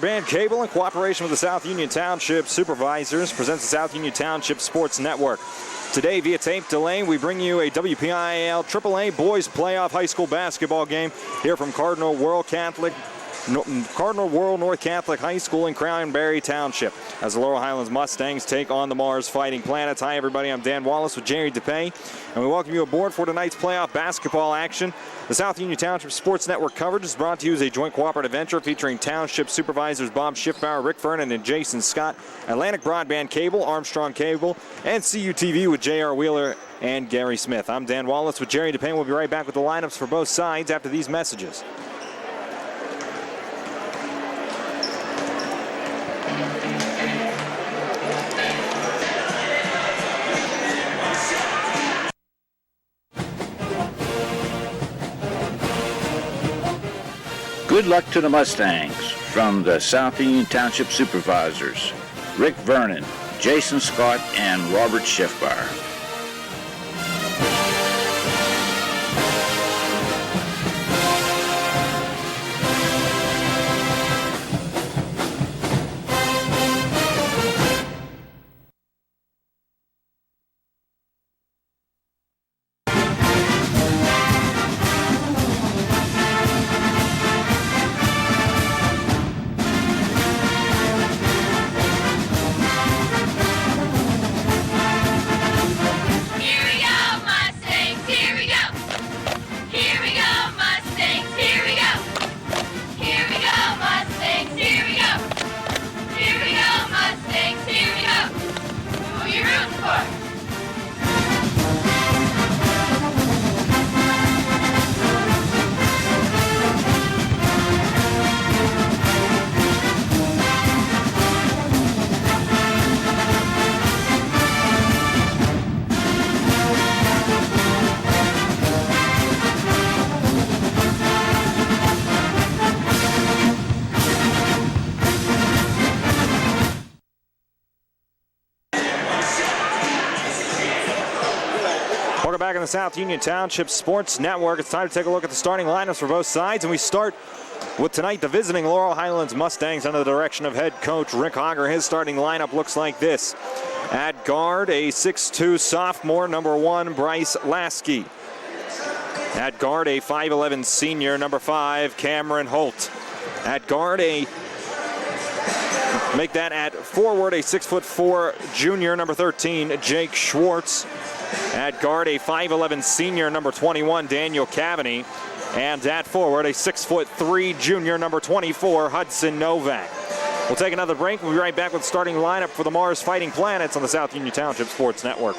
Broadband Cable, in cooperation with the South Union Township Supervisors, presents the South Union Township Sports Network. Today, via tape delay, we bring you a WPIAL AAA Boys Playoff High School Basketball game here from Cardinal World North Catholic High School in Cranberry Township, as the Laurel Highlands Mustangs take on the Mars Fighting Planets. Hi, everybody. I'm Dan Wallace with Jerry DePay, and we welcome you aboard for tonight's playoff basketball action. The South Union Township Sports Network coverage is brought to you as a joint cooperative venture featuring Township Supervisors Bob Schiffbauer, Rick Vernon, and Jason Scott, Atlantic Broadband Cable, Armstrong Cable, and CUTV with J.R. Wheeler and Gary Smith. I'm Dan Wallace with Jerry DePay. We'll be right back with the lineups for both sides after these messages. Good luck to the Mustangs from the South Union Township Supervisors, Rick Vernon, Jason Scott, and Robert Schiffbauer. Back in the South Union Township Sports Network. It's time to take a look at the starting lineups for both sides, and we start with tonight the visiting Laurel Highlands Mustangs under the direction of head coach Rick Hogger. His starting lineup looks like this. At guard, a 6'2 sophomore, number 1, Bryce Lasky. At guard, a 5'11 senior, number 5, Cameron Holt. At guard, at forward, a 6'4 junior, number 13, Jake Schwartz. At guard, a 5'11 senior, number 21, Daniel Cavaney. And at forward, a 6'3 junior, number 24, Hudson Novak. We'll take another break. We'll be right back with the starting lineup for the Mars Fighting Planets on the South Union Township Sports Network.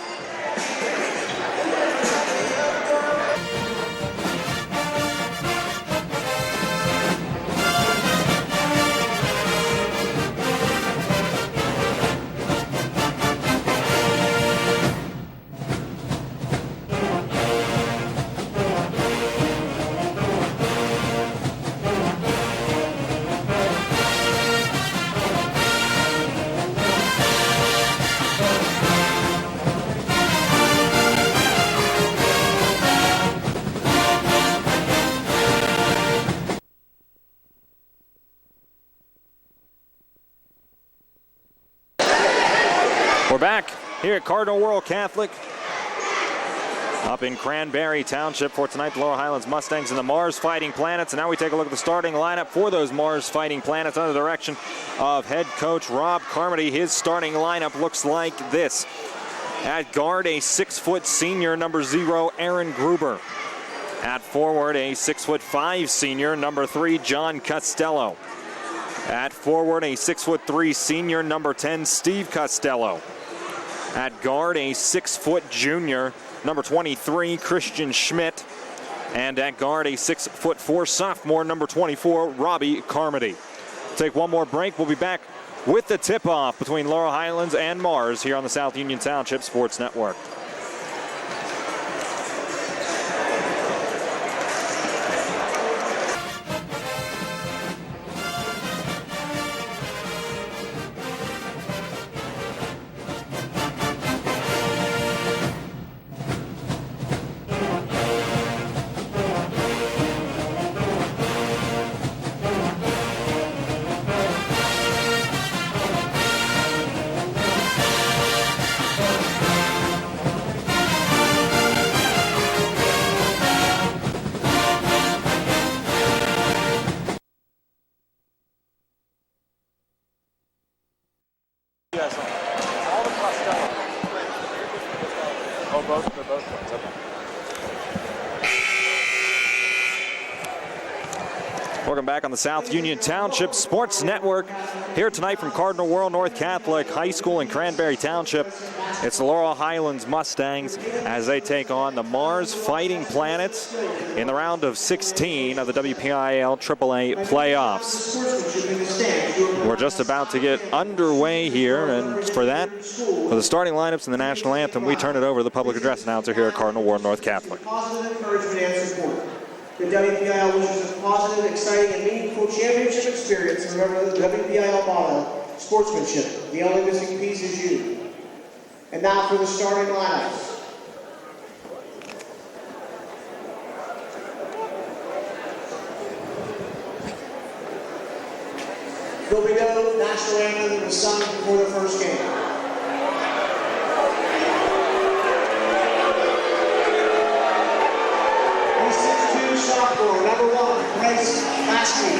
We're back here at Cardinal World Catholic up in Cranberry Township for tonight, the Laurel Highlands Mustangs and the Mars Fighting Planets. And now we take a look at the starting lineup for those Mars Fighting Planets under the direction of head coach Rob Carmody. His starting lineup looks like this. At guard, a 6' senior, number 0, Aaron Gruber. At forward, a 6'5 senior, number 3, John Costello. At forward, a 6'3 senior, number 10, Steve Costello. At guard, a 6' junior, number 23, Christian Schmidt. And at guard, a 6'4 sophomore, number 24, Robbie Carmody. Take one more break. We'll be back with the tip-off between Laurel Highlands and Mars here on the South Union Township Sports Network. back on the South Union Township Sports Network. Here tonight from Cardinal World North Catholic High School in Cranberry Township. It's the Laurel Highlands Mustangs as they take on the Mars Fighting Planets in the round of 16 of the WPIAL AAA playoffs. We're just about to get underway here, and for that, for the starting lineups and the national anthem, we turn it over to the public address announcer here at Cardinal World North Catholic. Positive encouragement and support. The WPIAL wishes a positive, exciting, and meaningful championship experience. And remember the WPIAL motto, sportsmanship. The only missing piece is you. And now for the starting lineups. Will be no national anthem was sung before the first game. Sophomore, number 1, Bryce Lasky.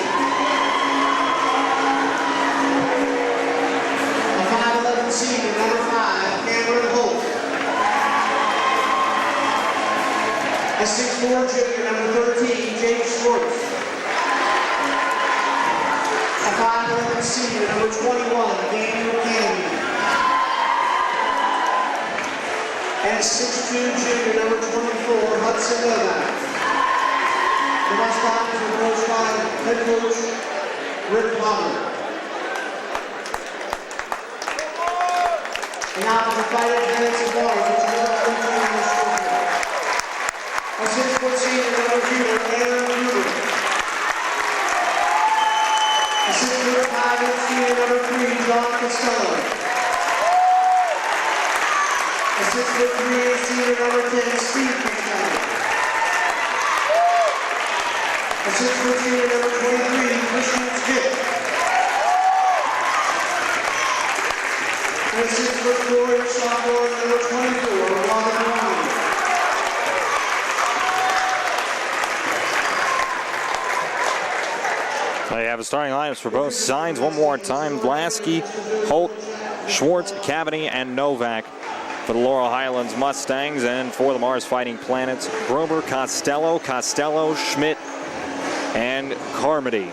A 5'11" senior, number 5, Cameron Holt. A 6'4" junior, number 13, James Schwartz. A 5'11" senior, number 21, Daniel Kennedy. And a 6'2" junior, number 24, Hudson Novak. The mascot is coached by head coach Rick Palmer. And now for the Fighting Planets of Mars, which is another team in the scoreboard. A 6-foot senior, number 0, Aaron Gruber. A 6'5" senior, number 3, John Costello. A 6'3" senior, number 10, Steve Costello. A 6'4" senior, number 23, Christian Smith. And a 6'4" sophomore, number 24, Robert Brown. They have a starting lineups for both sides one more time. Lasky, Holt, Schwartz, Cavity, and Novak for the Laurel Highlands Mustangs. And for the Mars Fighting Planets, Grover, Costello, Schmidt, and Carmody.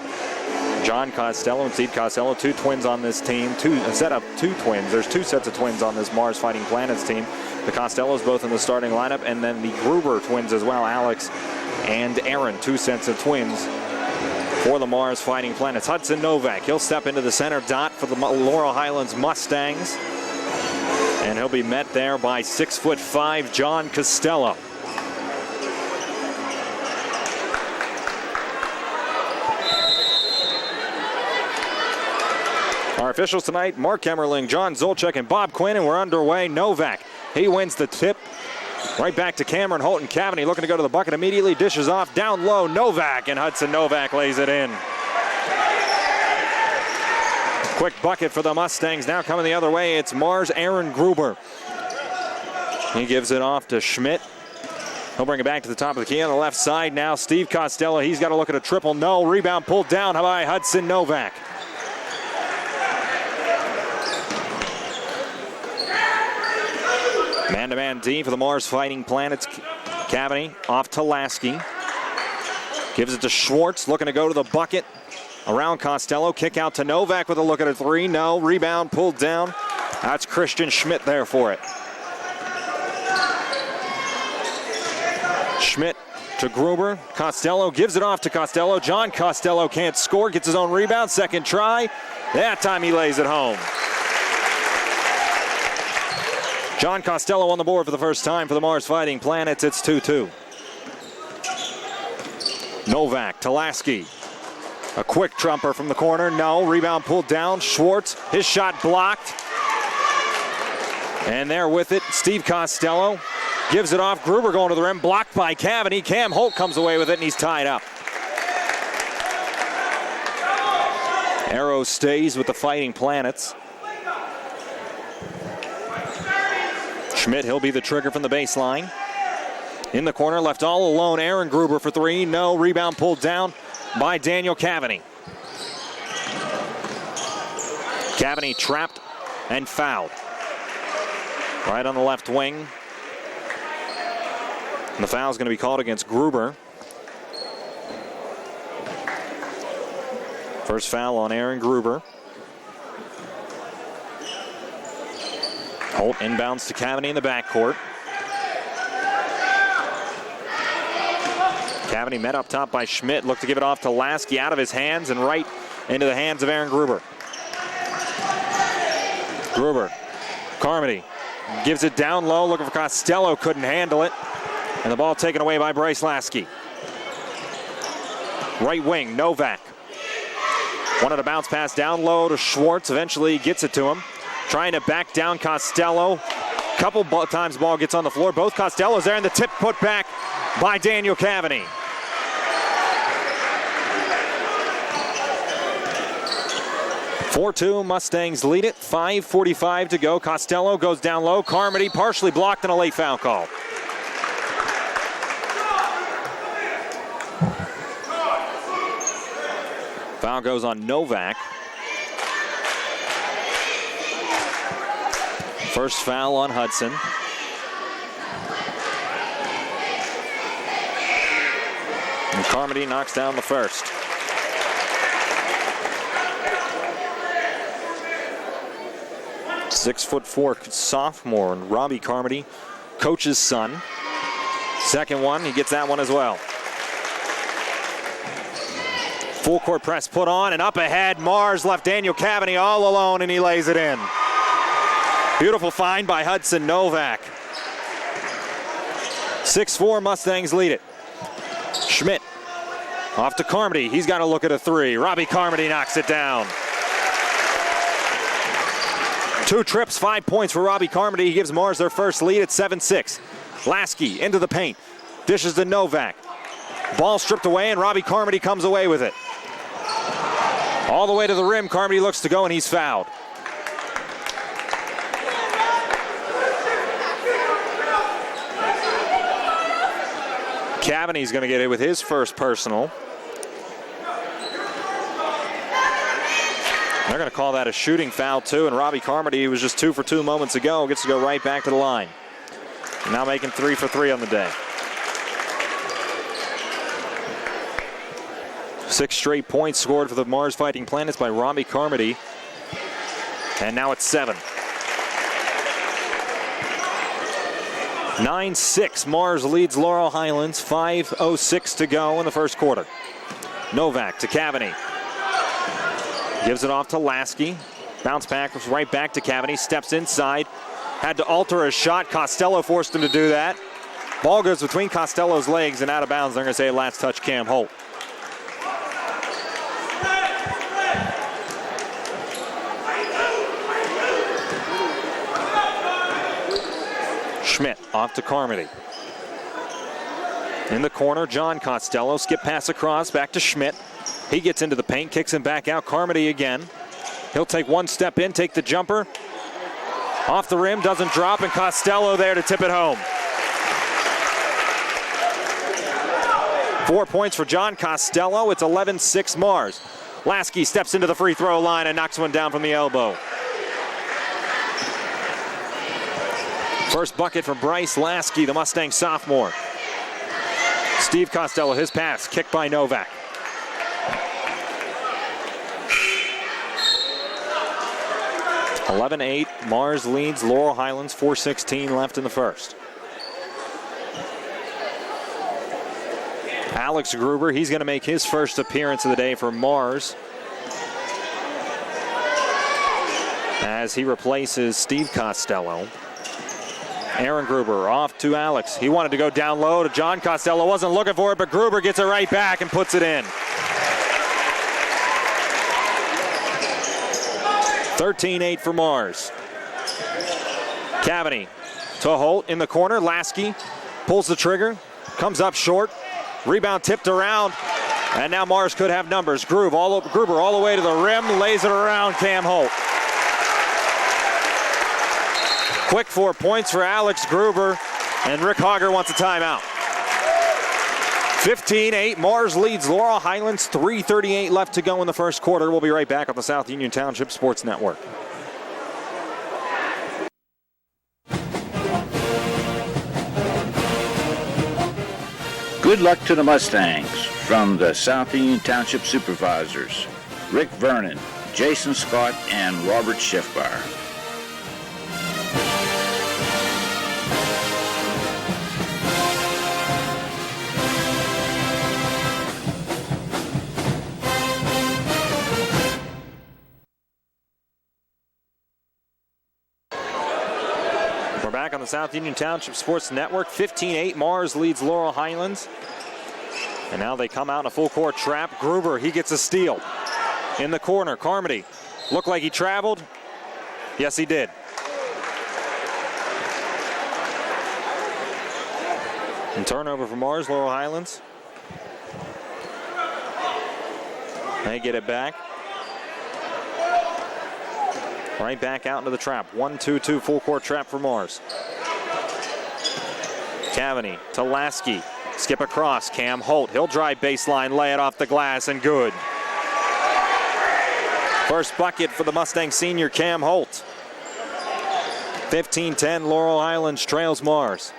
John Costello and Steve Costello, 2 twins on this team, a set of 2 twins. There's 2 sets of twins on this Mars Fighting Planets team. The Costellos both in the starting lineup, and then the Gruber twins as well, Alex and Aaron, 2 sets of twins for the Mars Fighting Planets. Hudson Novak, he'll step into the center dot for the Laurel Highlands Mustangs, and he'll be met there by 6'5" John Costello. Our officials tonight, Mark Emmerling, John Zolchek, and Bob Quinn, and we're underway. Novak, he wins the tip. Right back to Cameron Holt and Cavity, looking to go to the bucket immediately. Dishes off, down low, Novak, and Hudson Novak lays it in. Quick bucket for the Mustangs. Now coming the other way, it's Mars' Aaron Gruber. He gives it off to Schmidt. He'll bring it back to the top of the key on the left side. Now Steve Costello, he's got to look at a triple. No, rebound pulled down by Hudson Novak. Man-to-man D for the Mars Fighting Planets. Cavity off to Lasky. Gives it to Schwartz, looking to go to the bucket. Around Costello, kick out to Novak with a look at a 3. No, rebound pulled down. That's Christian Schmidt there for it. Schmidt to Gruber. Costello gives it off to Costello. John Costello can't score, gets his own rebound. Second try. That time he lays it home. John Costello on the board for the first time for the Mars Fighting Planets. It's 2-2. Novak to Lasky. A quick trumper from the corner. No, rebound pulled down. Schwartz, his shot blocked. And there with it, Steve Costello gives it off. Gruber going to the rim, blocked by Cavity. Cam Holt comes away with it, and he's tied up. Arrow stays with the Fighting Planets. Schmidt, he'll be the trigger from the baseline. In the corner, left all alone, Aaron Gruber for 3. No, rebound pulled down by Daniel Cavity. Cavity trapped and fouled. Right on the left wing. And the foul is going to be called against Gruber. First foul on Aaron Gruber. Holt inbounds to Cavani in the backcourt. Cavani met up top by Schmidt. Looked to give it off to Lasky, out of his hands and right into the hands of Aaron Gruber. Gruber, Carmody gives it down low, looking for Costello, couldn't handle it. And the ball taken away by Bryce Lasky. Right wing, Novak. Wanted to bounce pass down low to Schwartz, eventually gets it to him. Trying to back down Costello. Couple times the ball gets on the floor. Both Costellos there, and the tip put back by Daniel Cavani. (4-2) Mustangs lead it. 5:45 to go. Costello goes down low. Carmody partially blocked and a late foul call. Foul goes on Novak. First foul on Hudson. And Carmody knocks down the first. .6'4" sophomore, and Robbie Carmody, coach's son. Second one, he gets that one as well. Full court press put on, and up ahead, Mars left Daniel Cavani all alone, and he lays it in. Beautiful find by Hudson Novak. 6-4, Mustangs lead it. Schmidt off to Carmody. He's got to look at a three. Robbie Carmody knocks it down. 2 trips, 5 points for Robbie Carmody. He gives Mars their first lead at 7-6. Lasky into the paint. Dishes to Novak. Ball stripped away, and Robbie Carmody comes away with it. All the way to the rim, Carmody looks to go, and he's fouled. Cavani's going to get it with his first personal. They're going to call that a shooting foul, too, and Robbie Carmody, who was just 2 for 2 moments ago, gets to go right back to the line. Now making 3 for 3 on the day. 6 straight points scored for the Mars Fighting Planets by Robbie Carmody. And now it's 7. 9-6, Mars leads Laurel Highlands. 5:06 to go in the first quarter. Novak to Cavani. Gives it off to Lasky. Bounce back, right back to Cavani. Steps inside. Had to alter a shot. Costello forced him to do that. Ball goes between Costello's legs and out of bounds. They're going to say last touch Cam Holt. Schmidt off to Carmody. In the corner, John Costello. Skip pass across, back to Schmidt. He gets into the paint, kicks him back out. Carmody again. He'll take one step in, take the jumper. Off the rim, doesn't drop, and Costello there to tip it home. 4 points for John Costello. It's 11-6 Mars. Lasky steps into the free throw line and knocks one down from the elbow. First bucket for Bryce Lasky, the Mustang sophomore. Steve Costello, his pass, kicked by Novak. (11-8), Mars leads Laurel Highlands, 4:16 left in the first. Alex Gruber, he's going to make his first appearance of the day for Mars as he replaces Steve Costello. Aaron Gruber off to Alex. He wanted to go down low to John Costello. Wasn't looking for it, but Gruber gets it right back and puts it in. 13-8 for Mars. Cavani to Holt in the corner. Lasky pulls the trigger, comes up short. Rebound tipped around, and now Mars could have numbers. Gruber all the way to the rim, lays it around Cam Holt. Quick 4 points for Alex Gruber, and Rick Hogger wants a timeout. 15-8, Mars leads Laurel Highlands, 3:38 left to go in the first quarter. We'll be right back on the South Union Township Sports Network. Good luck to the Mustangs from the South Union Township Supervisors. Rick Vernon, Jason Scott, and Robert Schiffbar. We're back on the South Union Township Sports Network. 15-8, Mars leads Laurel Highlands. And now they come out in a full court trap. Gruber, he gets a steal. In the corner, Carmody. Looked like he traveled. Yes, he did. And turnover for Mars, Laurel Highlands. They get it back. Right back out into the trap. 1-2-2 full court trap for Mars. Cavaney to Lasky. Skip across. Cam Holt. He'll drive baseline, lay it off the glass, and good. First bucket for the Mustang senior Cam Holt. 15-10, Laurel Highlands trails Mars.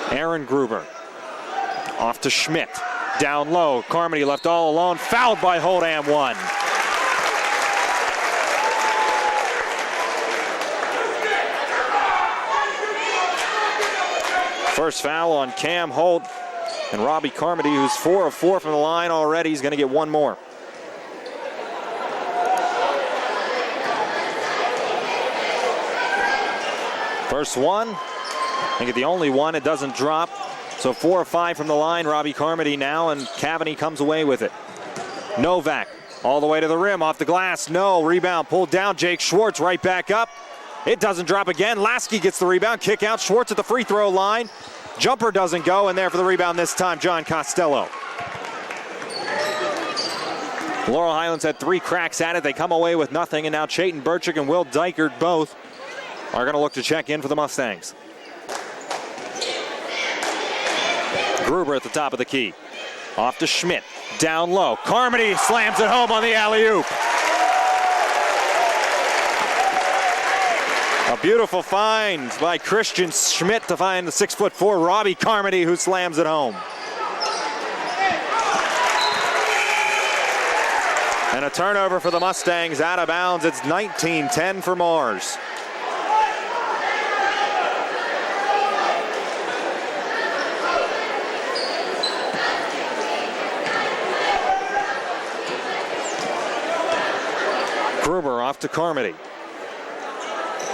Aaron Gruber. Off to Schmidt. Down low. Carmody left all alone. Fouled by Holt and one. First foul on Cam Holt. And Robbie Carmody, who's 4 of 4 from the line already, he's going to get one more. First one. I think it's the only one. It doesn't drop. So 4 of 5 from the line. Robbie Carmody now, and Cavaney comes away with it. Novak all the way to the rim, off the glass. No, rebound pulled down. Jake Schwartz right back up. It doesn't drop again. Lasky gets the rebound. Kick out. Schwartz at the free throw line. Jumper doesn't go, and there for the rebound this time, John Costello. Laurel Highlands had 3 cracks at it. They come away with nothing, and now Chayton Burchick and Will Dykert both are going to look to check in for the Mustangs. Gruber at the top of the key. Off to Schmidt. Down low. Carmody slams it home on the alley-oop. A beautiful find by Christian Schmidt to find the 6'4" Robbie Carmody, who slams it home. And a turnover for the Mustangs out of bounds. It's 19-10 for Mars. Gruber off to Carmody.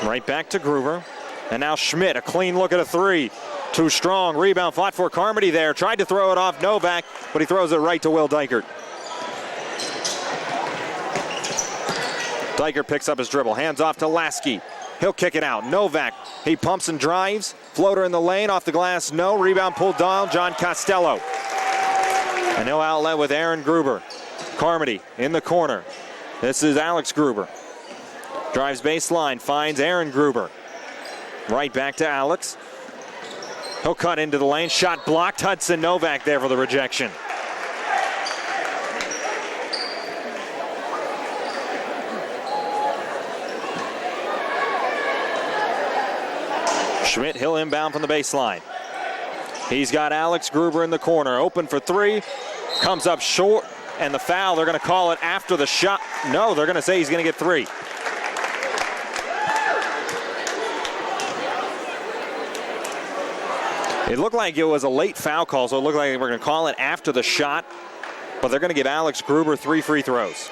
Right back to Gruber. And now Schmidt, a clean look at a 3. Too strong. Rebound fought for Carmody there. Tried to throw it off Novak, but he throws it right to Will Dykert. Dykert picks up his dribble. Hands off to Lasky. He'll kick it out. Novak, he pumps and drives. Floater in the lane, off the glass, no. Rebound pulled down, John Costello. And no outlet with Aaron Gruber. Carmody in the corner. This is Alex Gruber. Drives baseline, finds Aaron Gruber. Right back to Alex. He'll cut into the lane. Shot blocked. Hudson Novak there for the rejection. Schmidt, he'll inbound from the baseline. He's got Alex Gruber in the corner. Open for 3. Comes up short. And the foul, they're going to call it after the shot. No, they're going to say he's going to get 3. It looked like it was a late foul call, so it looked like they were going to call it after the shot. But they're going to give Alex Gruber 3 free throws.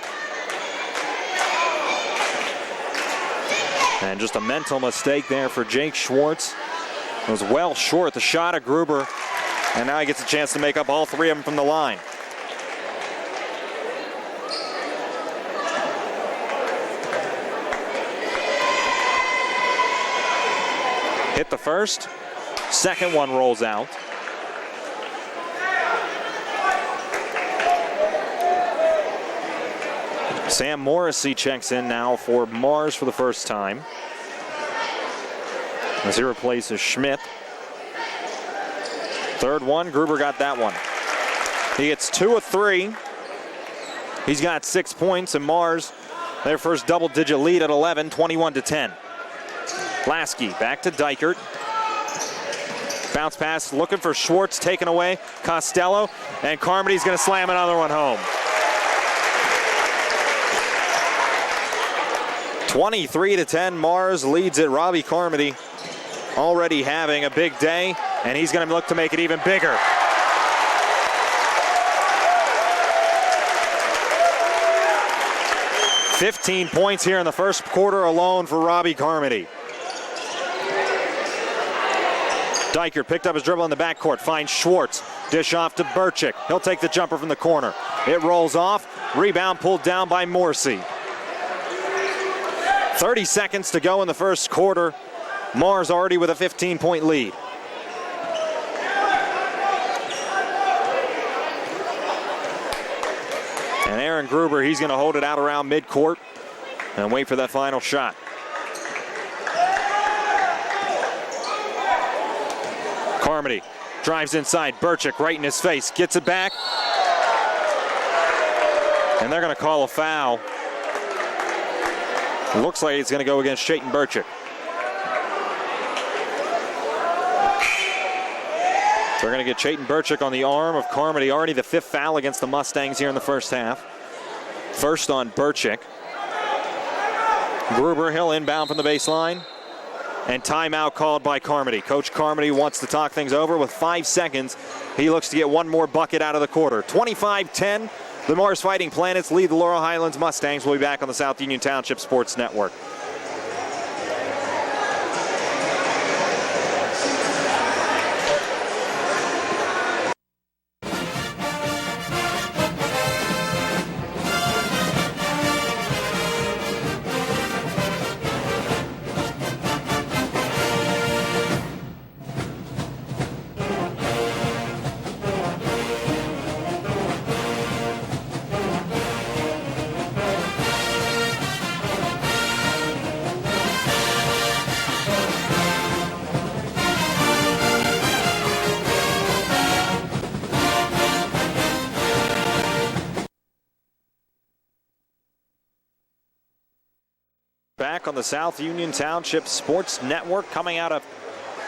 And just a mental mistake there for Jake Schwartz. It was well short the shot of Gruber. And now he gets a chance to make up all 3 of them from the line. Hit the first. Second one rolls out. Sam Morrissey checks in now for Mars for the first time, as he replaces Schmidt. Third one, Gruber got that one. He gets 2 of 3. He's got 6 points, and Mars, their first double-digit lead at 11, 21-10. Lasky back to Dykert. Bounce pass looking for Schwartz, taken away. Costello, and Carmody's going to slam another one home. 23-10, Mars leads it. Robbie Carmody already having a big day, and he's going to look to make it even bigger. $15 points here in the first quarter alone for Robbie Carmody. Dykert picked up his dribble in the backcourt, finds Schwartz. Dish off to Burchick. He'll take the jumper from the corner. It rolls off. Rebound pulled down by Morrissey. 30 seconds to go in the first quarter. Mars already with a 15-point lead. And Aaron Gruber, he's going to hold it out around midcourt and wait for that final shot. Carmody drives inside. Burchick right in his face. Gets it back. And they're going to call a foul. Looks like it's going to go against Chayton Burchick. They're going to get Chayton Burchick on the arm of Carmody. Already the 5th foul against the Mustangs here in the first half. First on Burchick. Gruber, he'll inbound from the baseline. And timeout called by Carmody. Coach Carmody wants to talk things over with 5 seconds. He looks to get one more bucket out of the quarter. 25-10. The Mars Fighting Planets lead the Laurel Highlands Mustangs. We'll be back on the South Union Township Sports Network. Back on the South Union Township Sports Network, coming out of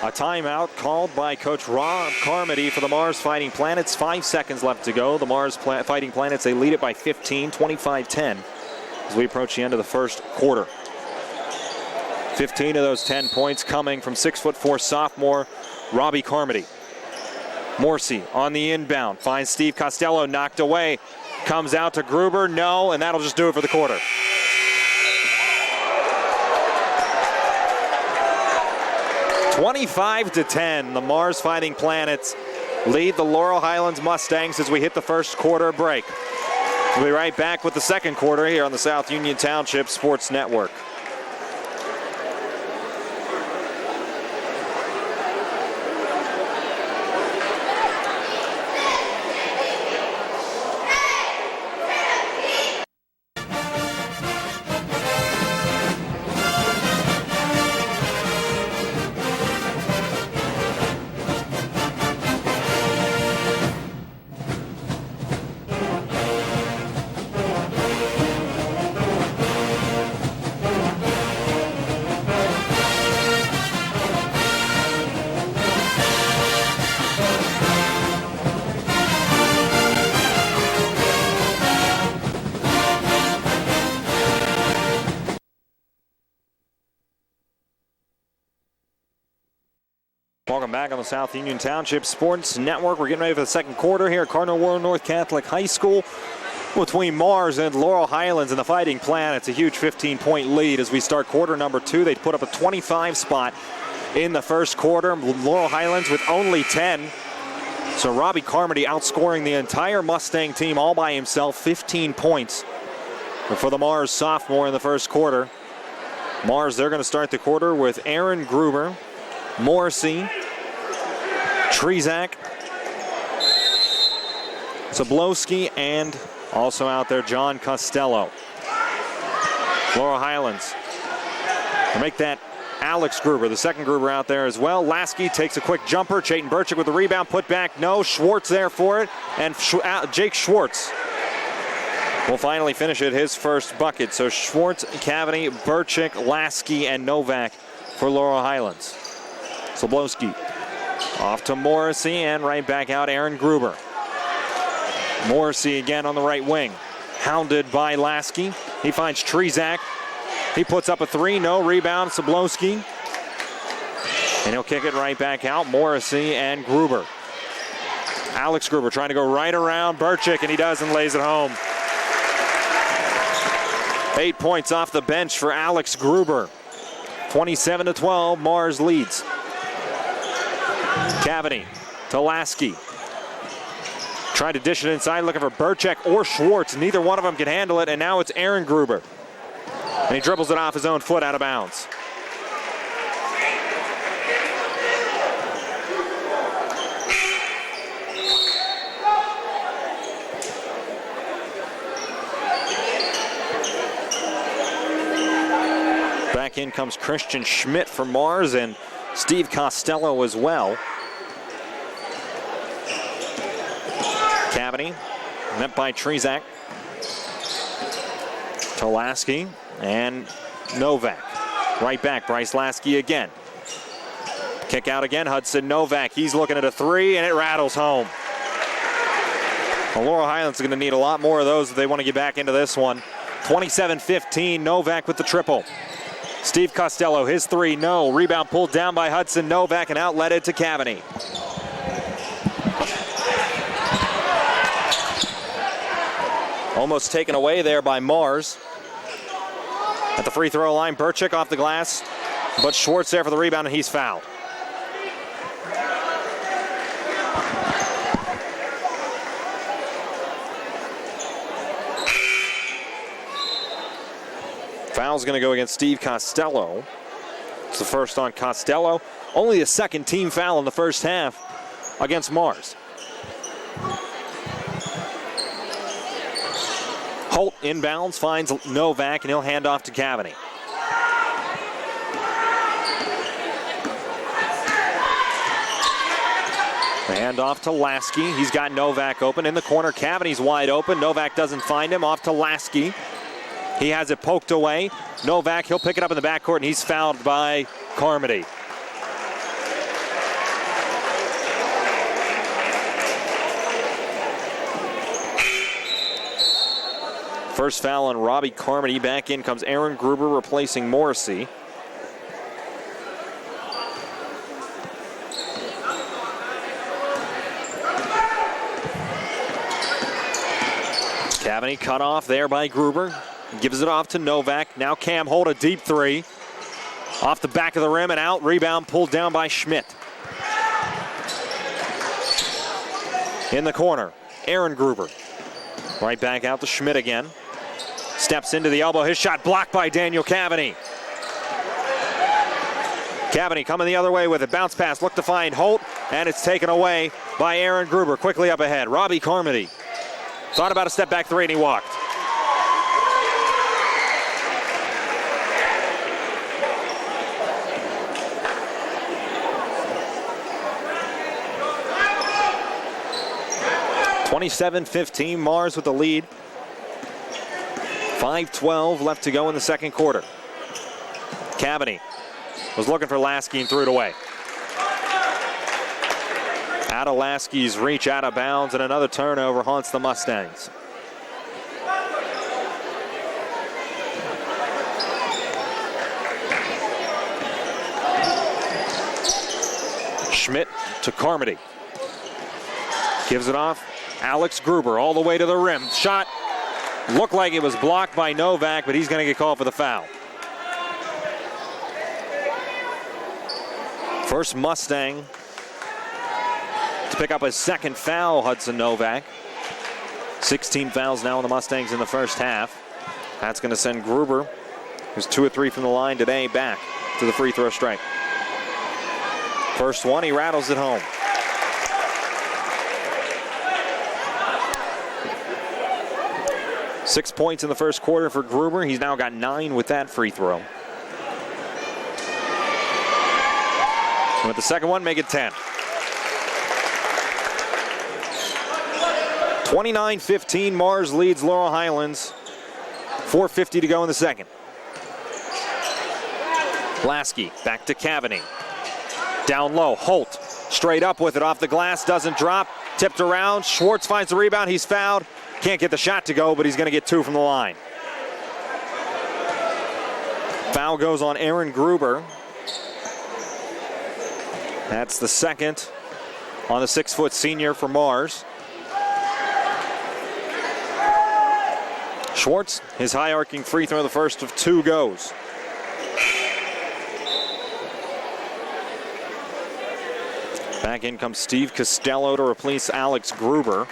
a timeout called by Coach Rob Carmody for the Mars Fighting Planets. 5 seconds left to go. The Mars Fighting Planets, they lead it by 15, 25-10 as we approach the end of the first quarter. 15 of those 10 points coming from 6'4" sophomore Robbie Carmody. Morrissey on the inbound, finds Steve Costello, knocked away, comes out to Gruber, no, and that'll just do it for the quarter. 25-10, the Mars Fighting Planets lead the Laurel Highlands Mustangs as we hit the first quarter break. We'll be right back with the second quarter here on the South Union Township Sports Network. Welcome back on the South Union Township Sports Network. We're getting ready for the second quarter here at Cardinal World North Catholic High School between Mars and Laurel Highlands and the Fighting Planets. A huge 15-point lead as we start quarter number 2. They put up a 25 spot in the first quarter. Laurel Highlands with only 10. So Robbie Carmody outscoring the entire Mustang team all by himself, 15 points for the Mars sophomore in the first quarter. Mars, they're going to start the quarter with Aaron Gruber, Morrissey, Trzak, Zablowski, and also out there John Costello. Laurel Highlands will make that Alex Gruber, the second Gruber out there as well. Lasky takes a quick jumper. Chayton Burchick with the rebound, put back, no. Schwartz there for it, and Jake Schwartz will finally finish it, his first bucket. So Schwartz, Cavity, Burchick, Lasky, and Novak for Laurel Highlands. Zablowski Off to Morrissey, and right back out Aaron Gruber. Morrissey again on the right wing. Hounded by Lasky. He finds Trzak. He puts up a three. No rebound. Sablowski. And he'll kick it right back out. Morrissey and Gruber. Alex Gruber trying to go right around Burchick, and he does and lays it home. 8 points off the bench for Alex Gruber. 27-12, Mars leads. Cavity to Lasky. Trying to dish it inside, looking for Burchick or Schwartz. Neither one of them can handle it, and now it's Aaron Gruber. And he dribbles it off his own foot out of bounds. Back in comes Christian Schmidt for Mars, and Steve Costello as well. Cavity, met by Trzak. To Lasky and Novak. Right back, Bryce Lasky again. Kick out again, Hudson Novak. He's looking at a three, and it rattles home. Well, Laurel Highlands is going to need a lot more of those if they want to get back into this one. 27-15, Novak with the triple. Steve Costello, his three, no. Rebound pulled down by Hudson Novak and outletted to Cavity. Almost taken away there by Mars. At the free throw line, Burchick off the glass, but Schwartz there for the rebound, and he's fouled. Foul's going to go against Steve Costello. It's the first on Costello. Only the second team foul in the first half against Mars. Holt inbounds, finds Novak, and he'll hand off to Cavity. Hand off to Lasky. He's got Novak open. In the corner, Cavity's wide open. Novak doesn't find him. Off to Lasky. He has it poked away. Novak, he'll pick it up in the backcourt, and he's fouled by Carmody. First foul on Robbie Carmody. Back in comes Aaron Gruber replacing Morrissey. Cavity cut off there by Gruber. Gives it off to Novak. Now Cam Holt, a deep three. Off the back of the rim and out. Rebound pulled down by Schmidt. In the corner, Aaron Gruber. Right back out to Schmidt again. Steps into the elbow. His shot blocked by Daniel Cavity. Cavity coming the other way with it. Bounce pass. Look to find Holt. And it's taken away by Aaron Gruber. Quickly up ahead. Robbie Carmody. Thought about a step back three and he walked. (27-15) Mars with the lead. 5:12 left to go in the second quarter. Cavity was looking for Lasky and threw it away. Out of Lasky's reach, out of bounds, and another turnover haunts the Mustangs. Schmidt to Carmody. Gives it off. Alex Gruber all the way to the rim. Shot looked like it was blocked by Novak, but he's going to get called for the foul. First Mustang to pick up his second foul, Hudson Novak. 16 fouls now on the Mustangs in the first half. That's going to send Gruber, who's 2 of 3 from the line today, back to the free throw strike. First one, he rattles it home. Six points in the first quarter for Gruber. He's now got 9 with that free throw. And with the second one, make it 10. 29-15, Mars leads Laurel Highlands. 4:50 to go in the second. Lasky back to Cavity. Down low, Holt. Straight up with it off the glass, doesn't drop. Tipped around. Schwartz finds the rebound. He's fouled. Can't get the shot to go, but he's going to get 2 from the line. Foul goes on Aaron Gruber. That's the second on the 6-foot senior for Mars. Schwartz, his high arcing free throw, the first of 2 goes. Back in comes Steve Costello to replace Alex Gruber.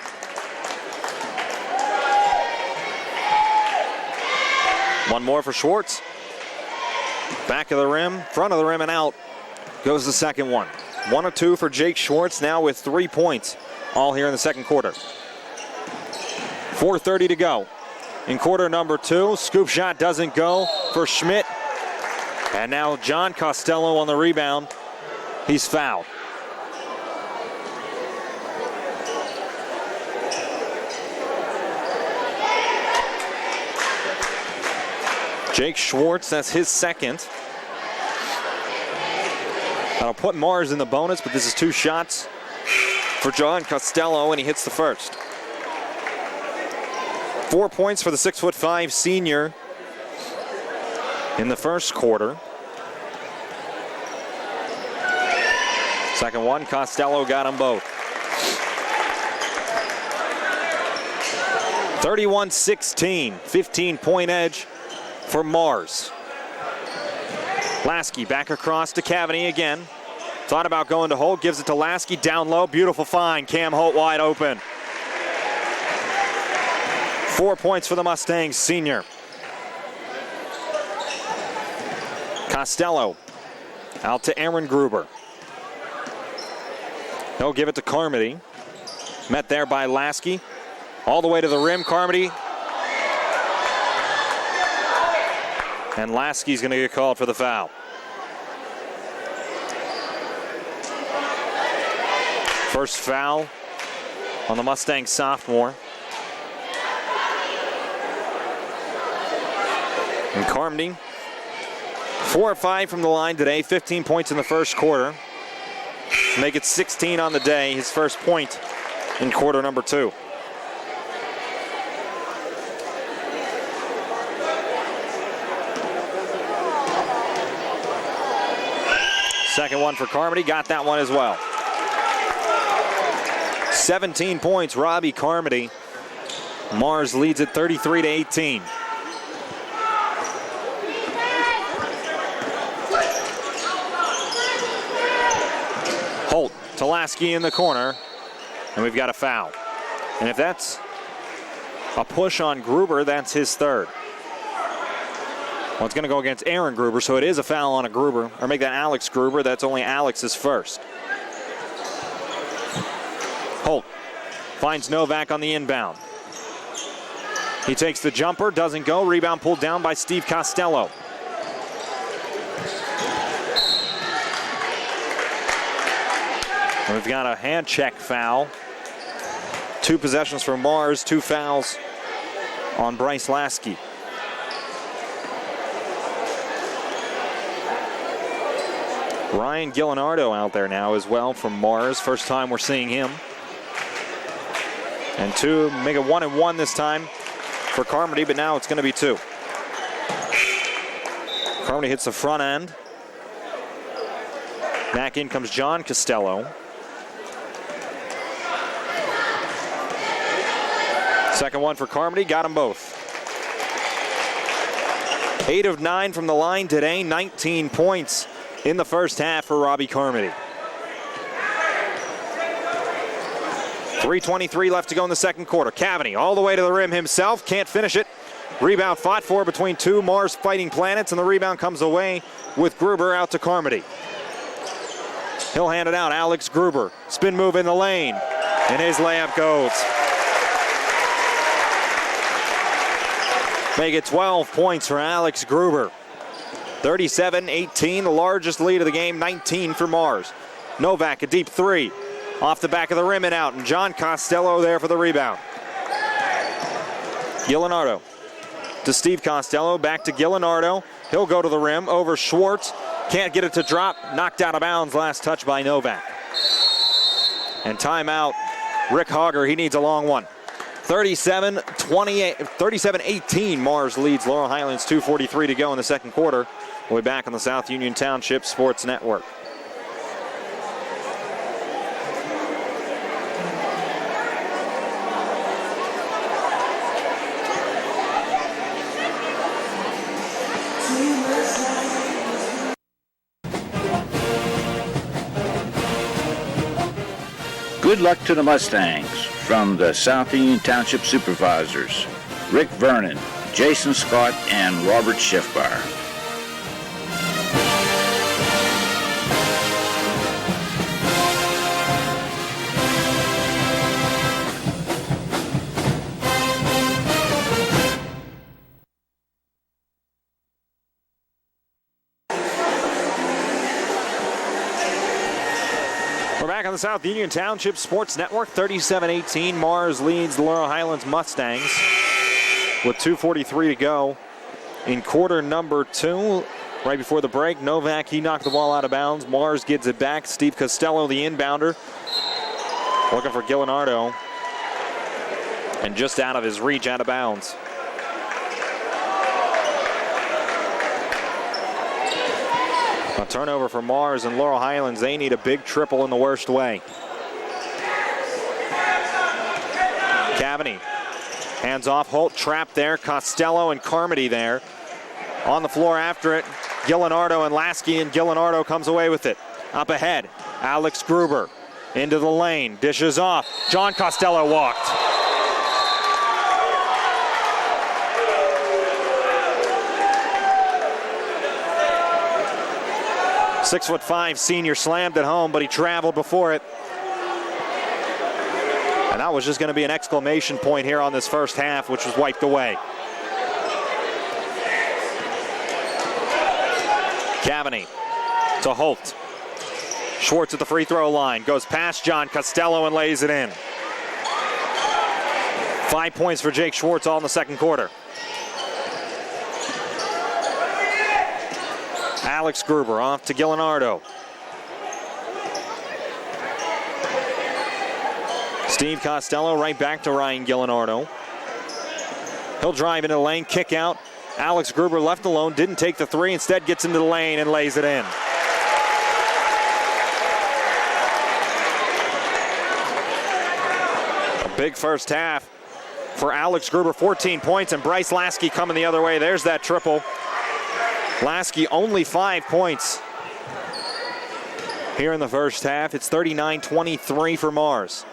One more for Schwartz. Back of the rim, front of the rim, and out goes the second one. 1 of 2 for Jake Schwartz, now with 3 points, all here in the second quarter. 4:30 to go. In quarter number 2, scoop shot doesn't go for Schmidt. And now John Costello on the rebound. He's fouled. Jake Schwartz, that's his second. That'll put Mars in the bonus, but this is 2 shots for John Costello, and he hits the first. 4 points for the 6'5" senior in the first quarter. Second one, Costello got them both. 31-16, 15-point edge for Mars. Lasky back across to Cavany again. Thought about going to Holt, gives it to Lasky, down low, beautiful find. Cam Holt wide open. 4 points for the Mustangs senior. Costello out to Aaron Gruber. He'll give it to Carmody. Met there by Lasky. All the way to the rim, Carmody. And Lasky's going to get called for the foul. First foul on the Mustang sophomore. And Carmody, 4 of 5 from the line today, 15 points in the first quarter. Make it 16 on the day, his first point in quarter number 2. Second one for Carmody, got that one as well. 17 points, Robbie Carmody. Mars leads it 33-18. Holt to Lasky in the corner, and we've got a foul. And if that's a push on Gruber, that's his third. Well, it's going to go against Aaron Gruber, so it is a foul on a Gruber. Or make that Alex Gruber. That's only Alex's first. Holt finds Novak on the inbound. He takes the jumper, doesn't go. Rebound pulled down by Steve Costello. And we've got a hand check foul. 2 possessions for Mars, 2 fouls on Bryce Lasky. Ryan Gillinardo out there now as well from Mars. First time we're seeing him. And 2, make it 1 and 1 this time for Carmody, but now it's going to be 2. Carmody hits the front end. Back in comes John Costello. Second one for Carmody, got them both. 8 of 9 from the line today, 19 points in the first half for Robbie Carmody. 3:23 left to go in the second quarter. Cavany all the way to the rim himself, can't finish it. Rebound fought for between 2 Mars Fighting Planets, and the rebound comes away with Gruber out to Carmody. He'll hand it out, Alex Gruber. Spin move in the lane, and his layup goes. Make it 12 points for Alex Gruber. 37-18, the largest lead of the game, 19 for Mars. Novak, a deep 3. Off the back of the rim and out, and John Costello there for the rebound. Gillinardo to Steve Costello, back to Gillinardo. He'll go to the rim, over Schwartz. Can't get it to drop, knocked out of bounds, last touch by Novak. And timeout, Rick Hogger, he needs a long one. 37-18, Mars leads Laurel Highlands, 2:43 to go in the second quarter. We'll be back on the South Union Township Sports Network. Good luck to the Mustangs from the South Union Township Supervisors, Rick Vernon, Jason Scott, and Robert Schiffbar. We're back on the South Union Township Sports Network. 37-18, Mars leads the Laurel Highlands Mustangs with 2:43 to go in quarter number 2. Right before the break, Novak, he knocked the ball out of bounds. Mars gets it back. Steve Costello, the inbounder, looking for Gillenardo, and just out of his reach, out of bounds. A turnover for Mars and Laurel Highlands. They need a big triple in the worst way. Cavany hands off. Holt trapped there. Costello and Carmody there. On the floor after it, Gillenardo and Lasky, and Gillenardo comes away with it. Up ahead, Alex Gruber into the lane. Dishes off. John Costello walked. .6'5" senior slammed it home, but he traveled before it. And that was just going to be an exclamation point here on this first half, which was wiped away. Cavany to Holt. Schwartz at the free throw line. Goes past John Costello and lays it in. 5 points for Jake Schwartz all in the second quarter. Alex Gruber off to Gillenardo. Steve Costello right back to Ryan Gillenardo. He'll drive into the lane, kick out. Alex Gruber left alone, didn't take the three, instead gets into the lane and lays it in. A big first half for Alex Gruber, 14 points, and Bryce Lasky coming the other way. There's that triple. Lasky only 5 points here in the first half. It's 39-23 for Mars.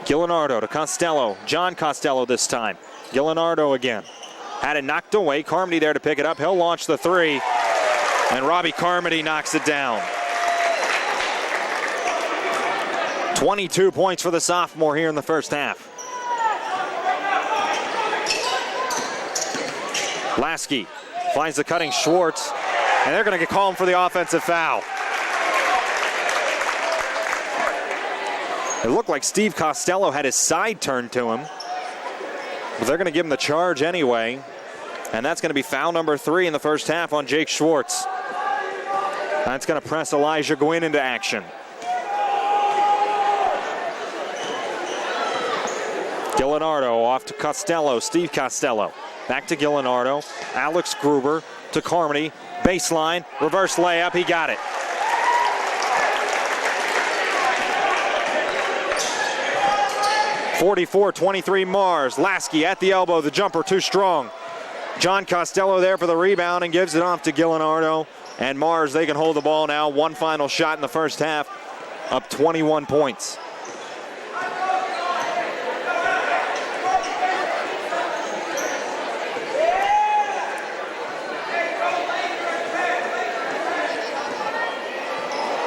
Gillenardo to Costello. John Costello this time. Gillenardo again. Had it knocked away. Carmody there to pick it up. He'll launch the three. And Robbie Carmody knocks it down. 22 points for the sophomore here in the first half. Lasky finds the cutting Schwartz, and they're going to get called for the offensive foul. It looked like Steve Costello had his side turned to him, but they're going to give him the charge anyway, and that's going to be foul number 3 in the first half on Jake Schwartz. That's going to press Elijah Gwynn into action. Gillenardo off to Costello, Steve Costello. Back to Gillenardo, Alex Gruber to Carmody, baseline, reverse layup, he got it. .44-23 Mars, Lasky at the elbow, the jumper too strong. John Costello there for the rebound and gives it off to Gillenardo. And Mars, they can hold the ball now. One final shot in the first half, up 21 points.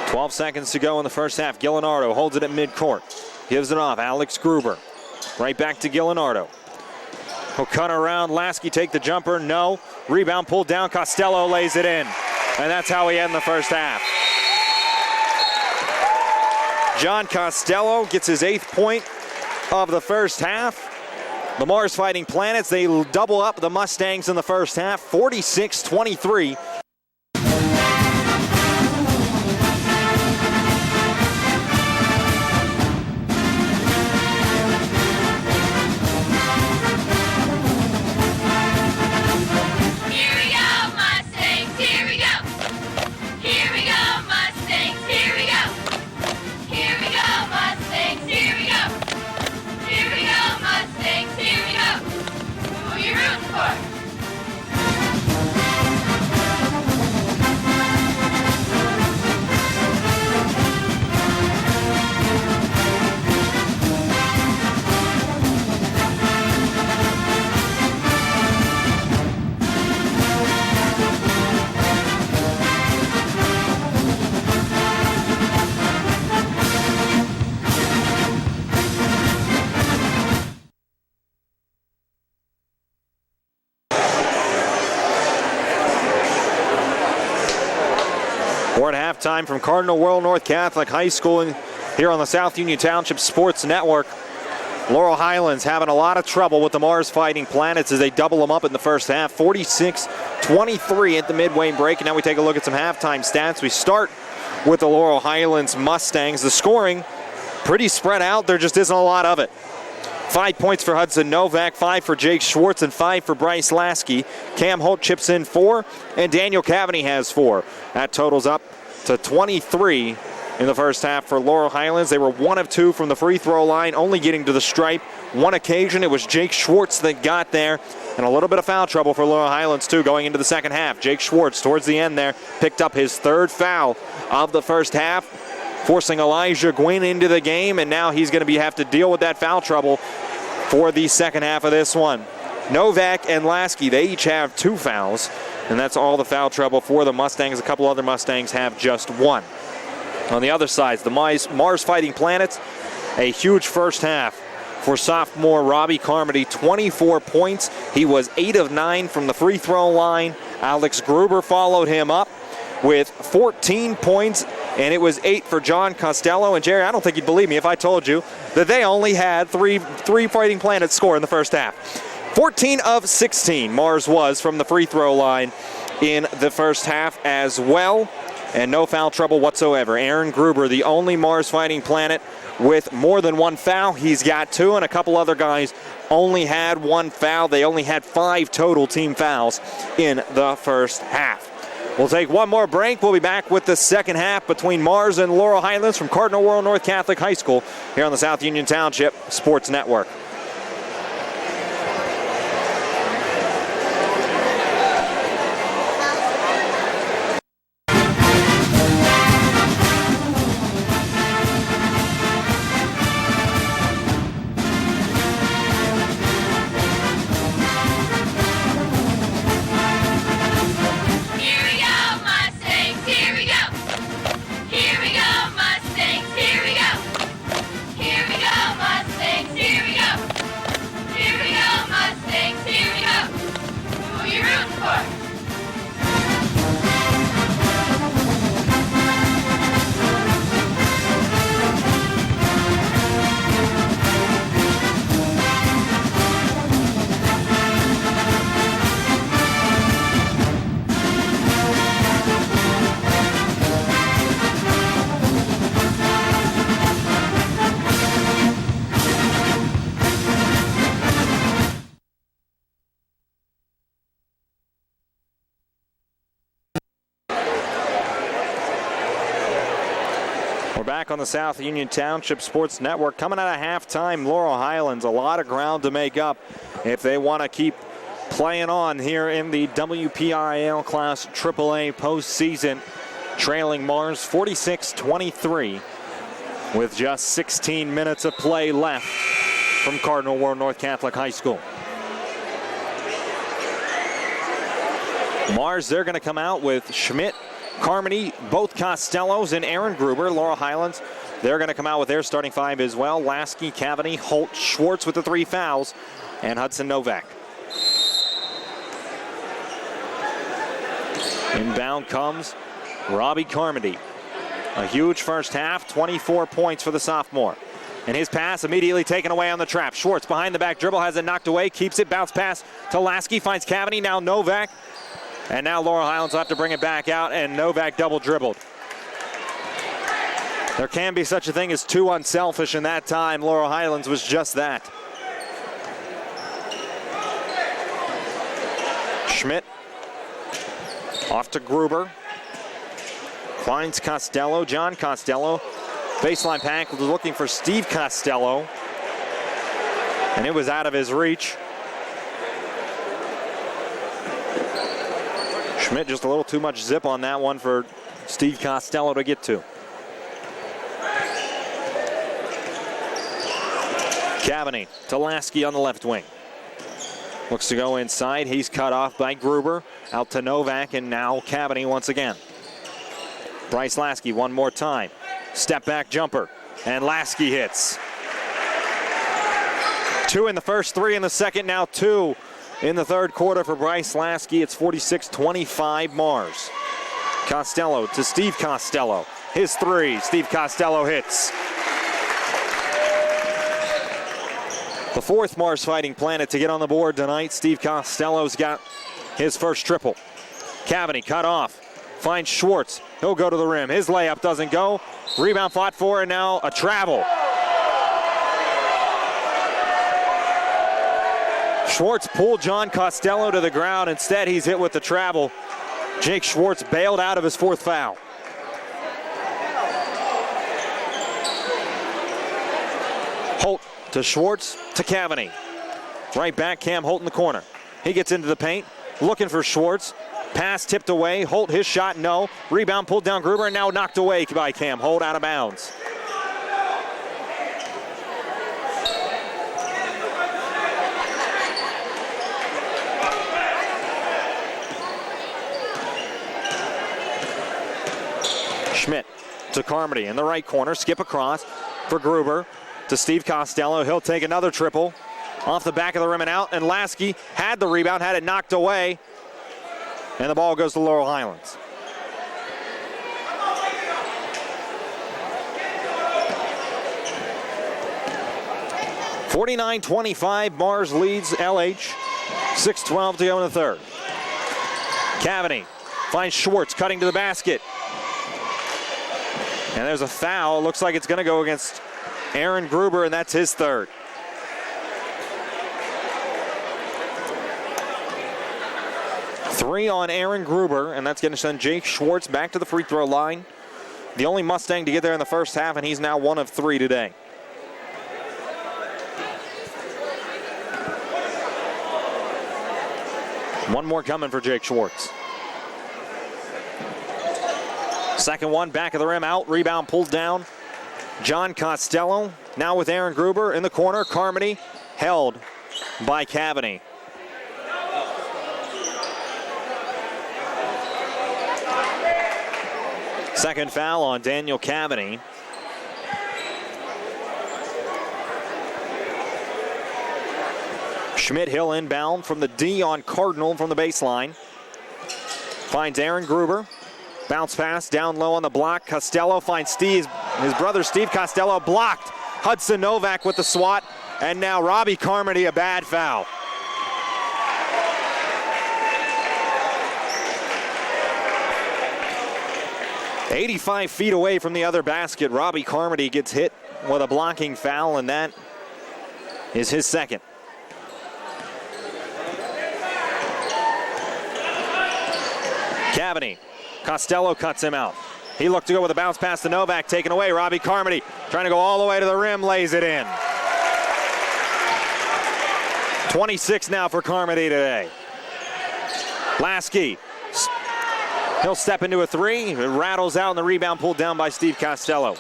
.12 seconds to go in the first half. Gillenardo holds it at midcourt. Gives it off. Alex Gruber. Right back to Gillenardo. He'll cut around. Lasky take the jumper. No. Rebound pulled down. Costello lays it in. And that's how we end the first half. John Costello gets his 8th point of the first half. The Mars Fighting Planets, they double up the Mustangs in the first half. 46-23. We're at halftime from Cardinal World North Catholic High School here on the South Union Township Sports Network. Laurel Highlands having a lot of trouble with the Mars Fighting Planets as they double them up in the first half. 46-23 at the midway break. And now we take a look at some halftime stats. We start with the Laurel Highlands Mustangs. The scoring pretty spread out. There just isn't a lot of it. 5 points for Hudson Novak, 5 for Jake Schwartz, and 5 for Bryce Lasky. Cam Holt chips in 4, and Daniel Cavany has 4. That totals up to 23 in the first half for Laurel Highlands. They were 1 of 2 from the free throw line, only getting to the stripe. One occasion, it was Jake Schwartz that got there, and a little bit of foul trouble for Laurel Highlands, too, going into the second half. Jake Schwartz, towards the end there, picked up his 3rd foul of the first half, forcing Elijah Gwynn into the game, and now he's going to have to deal with that foul trouble for the second half of this one. Novak and Lasky, they each have 2 fouls, and that's all the foul trouble for the Mustangs. A couple other Mustangs have just 1. On the other side, the Mars Fighting Planets, a huge first half for sophomore Robbie Carmody, 24 points. He was 8 of 9 from the free throw line. Alex Gruber followed him up with 14 points, and it was 8 for John Costello. And Jerry, I don't think you'd believe me if I told you that they only had three Fighting Planets score in the first half. 14 of 16 Mars was from the free throw line in the first half as well, and no foul trouble whatsoever. Aaron Gruber, the only Mars Fighting Planet with more than 1 foul. He's got 2, and a couple other guys only had 1 foul. They only had 5 total team fouls in the first half. We'll take one more break. We'll be back with the second half between Mars and Laurel Highlands from Cardinal World North Catholic High School here on the South Union Township Sports Network. Back on the South Union Township Sports Network. Coming out of halftime, Laurel Highlands, a lot of ground to make up if they want to keep playing on here in the WPIAL Class AAA postseason. Trailing Mars 46-23 with just 16 minutes of play left from Cardinal World North Catholic High School. Mars, they're going to come out with Schmidt, Carmody, both Costellos, and Aaron Gruber. Laurel Highlands, they're going to come out with their starting 5 as well. Lasky, Cavany, Holt, Schwartz with the 3 fouls, and Hudson Novak. Inbound comes Robbie Carmody. A huge first half, 24 points for the sophomore. And his pass immediately taken away on the trap. Schwartz behind the back dribble, has it knocked away, keeps it, bounce pass to Lasky, finds Cavany, now Novak. And now Laurel Highlands will have to bring it back out, and Novak double dribbled. There can be such a thing as too unselfish, and that time Laurel Highlands was just that. Schmidt off to Gruber. Finds Costello, John Costello. Baseline pack looking for Steve Costello. And it was out of his reach. Schmidt just a little too much zip on that one for Steve Costello to get to. Cavany to Lasky on the left wing. Looks to go inside. He's cut off by Gruber. Out to Novak, and now Cavany once again. Bryce Lasky one more time. Step back jumper, and Lasky hits. 2 in the first, 3 in the second, now 2 in the third quarter for Bryce Lasky. It's 46-25 Mars. Costello to Steve Costello. His three. Steve Costello hits. The fourth Mars Fighting Planet to get on the board tonight. Steve Costello's got his first triple. Cavani cut off. Finds Schwartz. He'll go to the rim. His layup doesn't go. Rebound fought for, and now a travel. Schwartz pulled John Costello to the ground. Instead, he's hit with the travel. Jake Schwartz bailed out of his fourth foul. Holt to Schwartz to Cavani. Right back, Cam Holt in the corner. He gets into the paint, looking for Schwartz. Pass tipped away. Holt, his shot, no. Rebound pulled down Gruber, and now knocked away by Cam Holt, out of bounds. Schmidt to Carmody in the right corner. Skip across for Gruber to Steve Costello. He'll take another triple off the back of the rim and out. And Lasky had the rebound, had it knocked away. And the ball goes to Laurel Highlands. (49-25), Mars leads LH. 6:12 to go in the third. Cavani finds Schwartz cutting to the basket. And there's a foul. Looks like it's going to go against Aaron Gruber, and that's his third. Three on Aaron Gruber, and that's going to send Jake Schwartz back to the free throw line. The only Mustang to get there in the first half, and he's now 1 of 3 today. One more coming for Jake Schwartz. Second one, back of the rim, out, rebound pulled down. John Costello, now with Aaron Gruber in the corner. Carmody held by Cavani. Second foul on Daniel Cavani. Schmidt Hill inbound from the D on Cardinal from the baseline. Finds Aaron Gruber. Bounce pass down low on the block. Costello finds his brother Steve Costello blocked. Hudson Novak with the swat. And now Robbie Carmody, a bad foul. "85 feet away from the other basket, Robbie Carmody gets hit with a blocking foul, and that is his second. Cavani. Costello cuts him out. He looked to go with a bounce pass to Novak, taken away. Robbie Carmody trying to go all the way to the rim, lays it in. 26 now for Carmody today. Lasky. He'll step into a three. It rattles out, and the rebound pulled down by Steve Costello.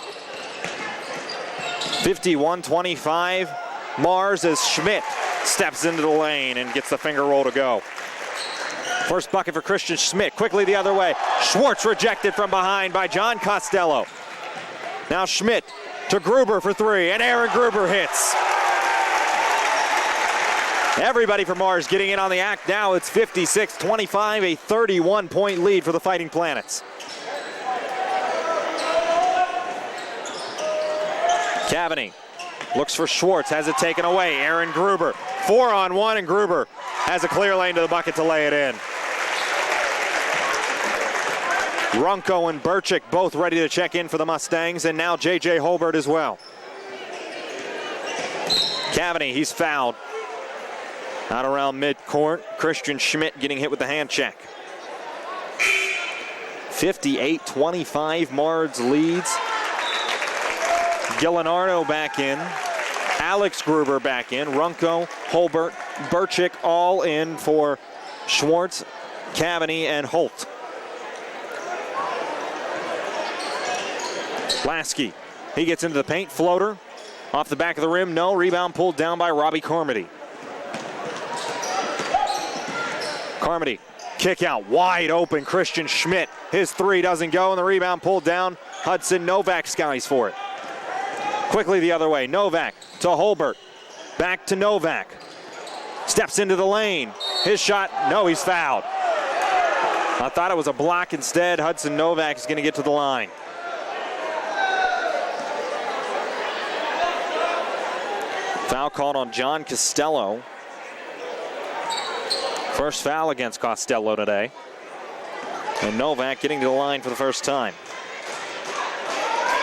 51-25. Mars as Schmidt steps into the lane and gets the finger roll to go. First bucket for Christian Schmidt. Quickly the other way. Schwartz rejected from behind by John Costello. Now Schmidt to Gruber for three, and Aaron Gruber hits. Everybody from Mars getting in on the act now. It's 56-25, a 31-point lead for the Fighting Planets. Cavani looks for Schwartz, has it taken away. Aaron Gruber, 4-on-1, and Gruber has a clear lane to the bucket to lay it in. Runko and Burchick both ready to check in for the Mustangs, and now J.J. Holbert as well. Cavani, he's fouled. Out around midcourt, Christian Schmidt getting hit with the hand check. 58-25, Mars leads. Gillenardo back in. Alex Gruber back in. Runko, Holbert, Burchick all in for Schwartz, Cavani, and Holt. Lasky, he gets into the paint, floater. Off the back of the rim, no. Rebound pulled down by Robbie Carmody. Carmody, kick out, wide open, Christian Schmidt. His three doesn't go, and the rebound pulled down. Hudson Novak skies for it. Quickly the other way, Novak to Holbert. Back to Novak. Steps into the lane. His shot, no, he's fouled. I thought it was a block instead. Hudson Novak is going to get to the line. Foul called on John Costello. First foul against Costello today. And Novak getting to the line for the first time.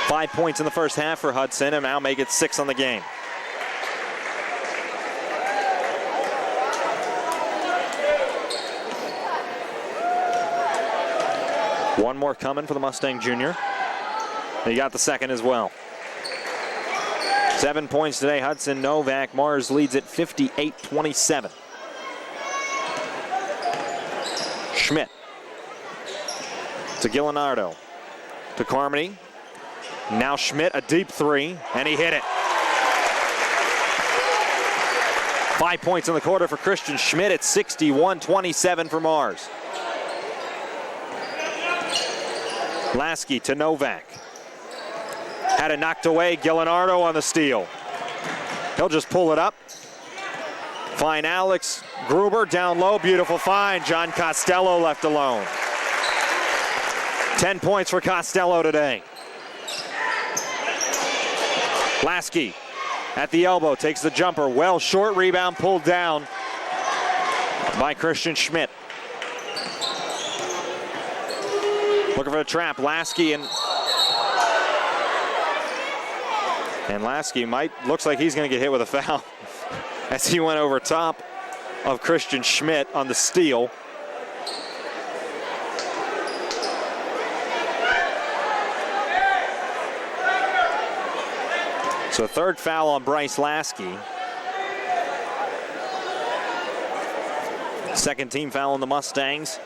5 points in the first half for Hudson, and now make it 6 on the game. One more coming for the Mustang Junior. He got the second as well. 7 points today, Hudson Novak. Mars leads at 58-27. Schmidt to Gillinardo to Carmody. Now Schmidt, a deep three, and he hit it. 5 points in the quarter for Christian Schmidt at 61-27 for Mars. Lasky to Novak. Had it knocked away, Gillinardo on the steal. He'll just pull it up. Fine Alex Gruber down low, beautiful find. John Costello left alone. 10 points for Costello today. Lasky at the elbow, takes the jumper, well short, rebound pulled down by Christian Schmidt. Looking for a trap, Lasky and Lasky looks like he's going to get hit with a foul as he went over top of Christian Schmidt on the steal. So third foul on Bryce Lasky. Second team foul on the Mustangs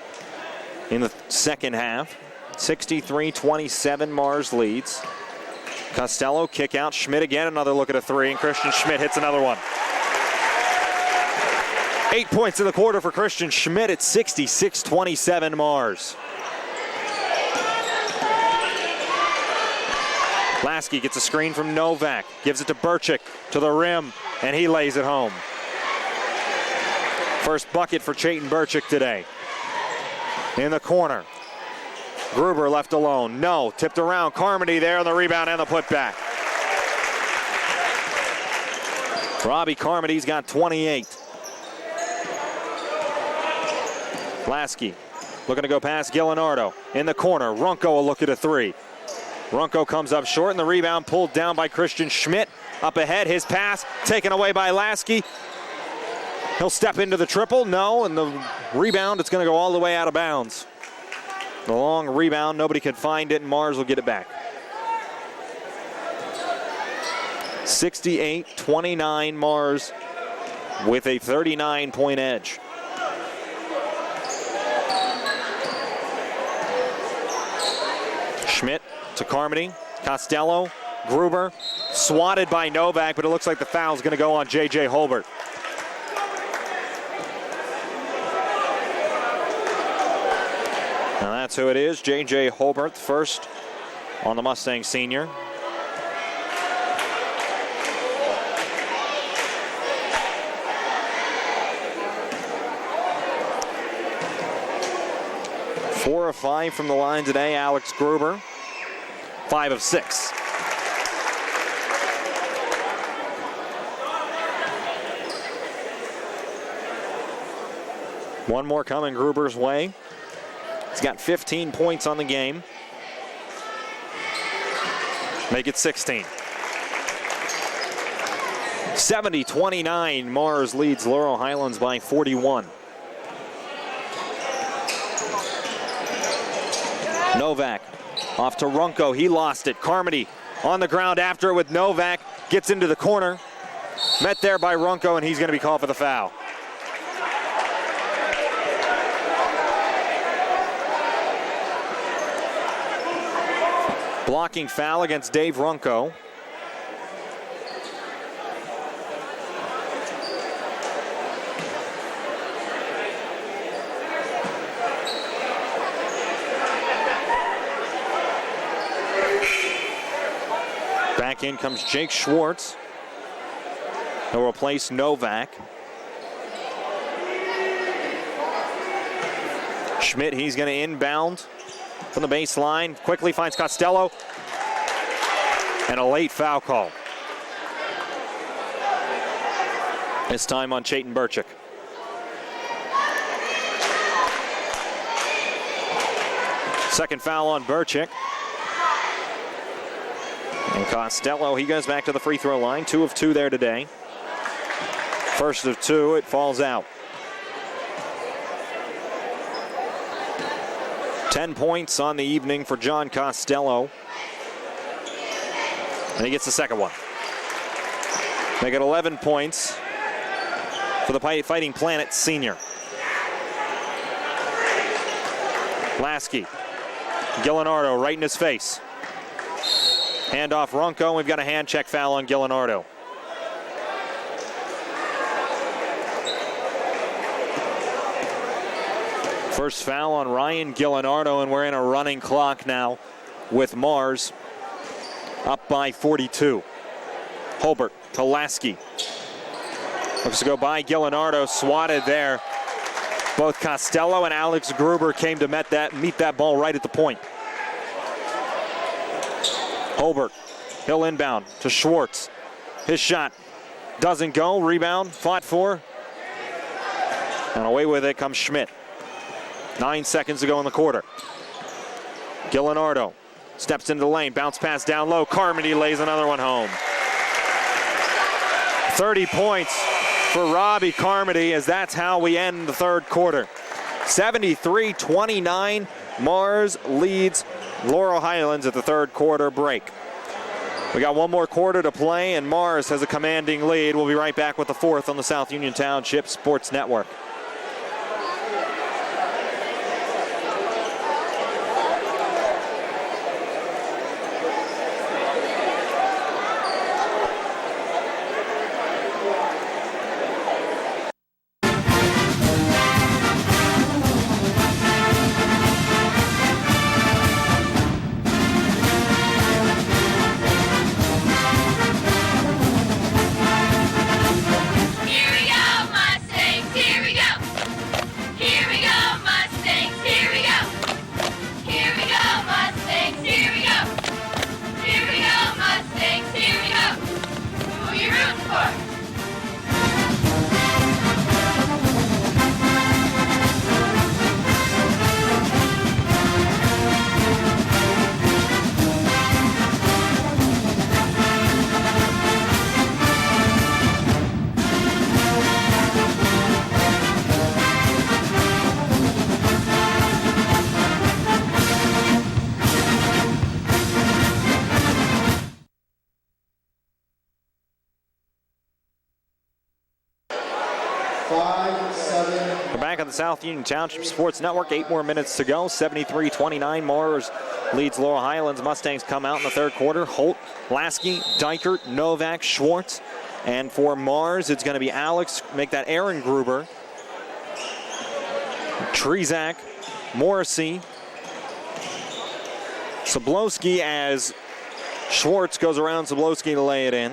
in the second half. 63-27, Mars leads. Costello kick out, Schmidt again, another look at a three, and Christian Schmidt hits another one. 8 points in the quarter for Christian Schmidt at 66-27 Mars. Lasky gets a screen from Novak, gives it to Burchick to the rim, and he lays it home. First bucket for Chayton Burchick today. In the corner, Gruber left alone. No, tipped around. Carmody there on the rebound and the putback. Robbie Carmody's got 28. Lasky looking to go past Gillinardo. In the corner, Runco a look at a three. Runco comes up short, and the rebound pulled down by Christian Schmidt. Up ahead, his pass taken away by Lasky. He'll step into the triple. No, and the rebound, it's going to go all the way out of bounds. The long rebound, nobody could find it, and Mars will get it back. 68-29 Mars with a 39-point edge. Schmidt to Carmody, Costello, Gruber, swatted by Novak, but it looks like the foul's going to go on J.J. Holbert. Now that's who it is, J.J. Holbert, first on the Mustang senior. Four of 5 from the line today, Alex Gruber. 5 of 6. One more coming Gruber's way. He's got 15 points on the game. Make it 16. 70-29, Mars leads Laurel Highlands by 41. Novak off to Runco, he lost it. Carmody on the ground after it with Novak, gets into the corner. Met there by Runco, and he's going to be called for the foul. Blocking foul against Dave Runco. Back in comes Jake Schwartz. He'll replace Novak. Schmidt, he's going to inbound from the baseline. Quickly finds Costello. And a late foul call. This time on Chayton Burchick. Second foul on Burchick. And Costello, he goes back to the free throw line. 2 of 2 there today. First of 2, it falls out. 10 points on the evening for John Costello. And he gets the second one. Make it 11 points for the Fighting Planet senior. Lasky. Gillinardo right in his face. Hand off Runco, and we've got a hand check foul on Gillinardo. First foul on Ryan Gillinardo, and we're in a running clock now with Mars up by 42. Holbert to Lasky. Looks to go by Gillinardo, swatted there. Both Costello and Alex Gruber came to meet that ball right at the point. Holbert, he'll inbound to Schwartz. His shot doesn't go. Rebound, fought for. And away with it comes Schmidt. 9 seconds to go in the quarter. Gillinardo steps into the lane, bounce pass down low. Carmody lays another one home. 30 points for Robbie Carmody, as that's how we end the third quarter. 73-29, Mars leads Laurel Highlands at the third quarter break. We got one more quarter to play, and Mars has a commanding lead. We'll be right back with the fourth on the South Union Township Sports Network. South Union Township Sports Network. 8 more minutes to go. 73-29. Mars leads Laurel Highlands. Mustangs come out in the third quarter. Holt, Lasky, Dykert, Novak, Schwartz. And for Mars, it's going to be Alex, make that Aaron Gruber. Trezak, Morrissey. Sablowski as Schwartz goes around Sablowski to lay it in.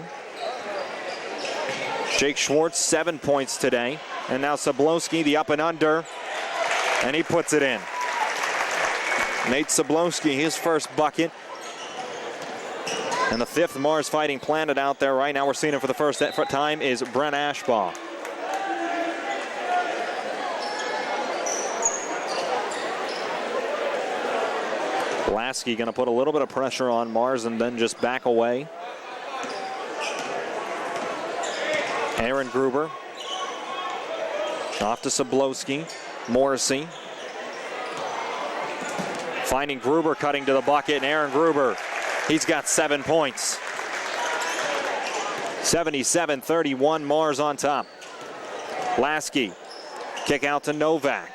Jake Schwartz, 7 points today. And now Sablowski, the up and under, and he puts it in. Nate Sablowski, his first bucket. And the fifth Mars Fighting Planet out there right now. We're seeing him for the first time is Brent Ashbaugh. Lasky going to put a little bit of pressure on Mars and then just back away. Aaron Gruber. Off to Sablowski. Morrissey. Finding Gruber cutting to the bucket, and Aaron Gruber, he's got 7 points. 77-31, Mars on top. Lasky, kick out to Novak.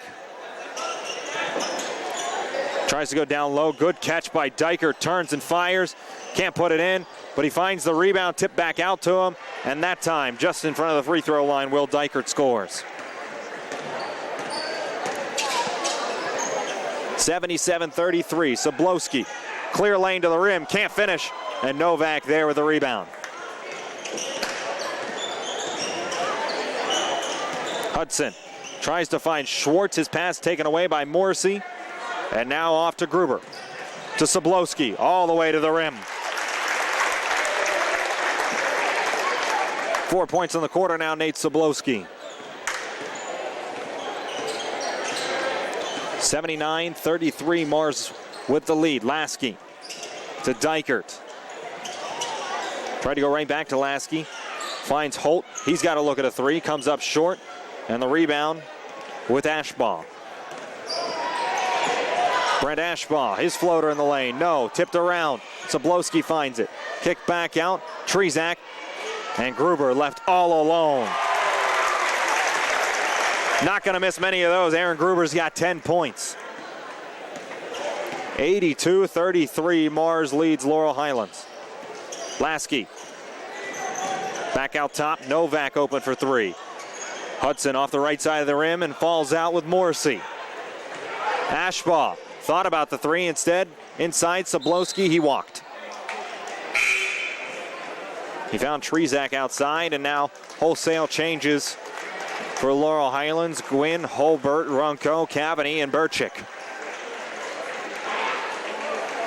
Tries to go down low, good catch by Dykert, turns and fires. Can't put it in, but he finds the rebound, tip back out to him, and that time, just in front of the free throw line, Will Dykert scores. 77-33, Sablowski, clear lane to the rim, can't finish, and Novak there with the rebound. Hudson Tries to find Schwartz. His pass taken away by Morrissey. And now off to Gruber. To Sobolewski, all the way to the rim. 4 points in the quarter now, Nate Sobolewski. 79-33, Mars with the lead. Lasky to Dykert. Tried to go right back to Lasky. Finds Holt. He's got to look at a three. Comes up short. And the rebound with Ashbaugh. Brent Ashbaugh, his floater in the lane. No, tipped around. Sobolewski finds it. Kick back out. Trezak and Gruber left all alone. Not going to miss many of those. Aaron Gruber's got 10 points. 82-33, Mars leads Laurel Highlands. Lasky. Back out top. Novak open for three. Hudson off the right side of the rim and falls out with Morrissey. Ashbaugh thought about the three. Instead, inside Sobolewski, he walked. He found Trezak outside, and now wholesale changes for Laurel Highlands. Gwynn, Holbert, Runco, Cavany, and Burchick.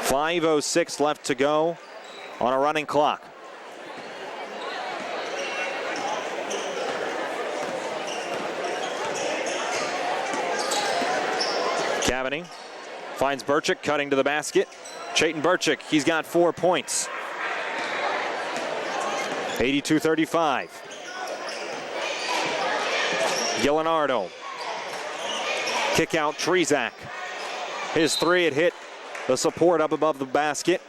5:06 left to go on a running clock. Cavany finds Burchick cutting to the basket. Chayton Burchick, he's got 4 points. 82-35. Gillenardo. Kick out Trezak. His three had hit the support up above the basket.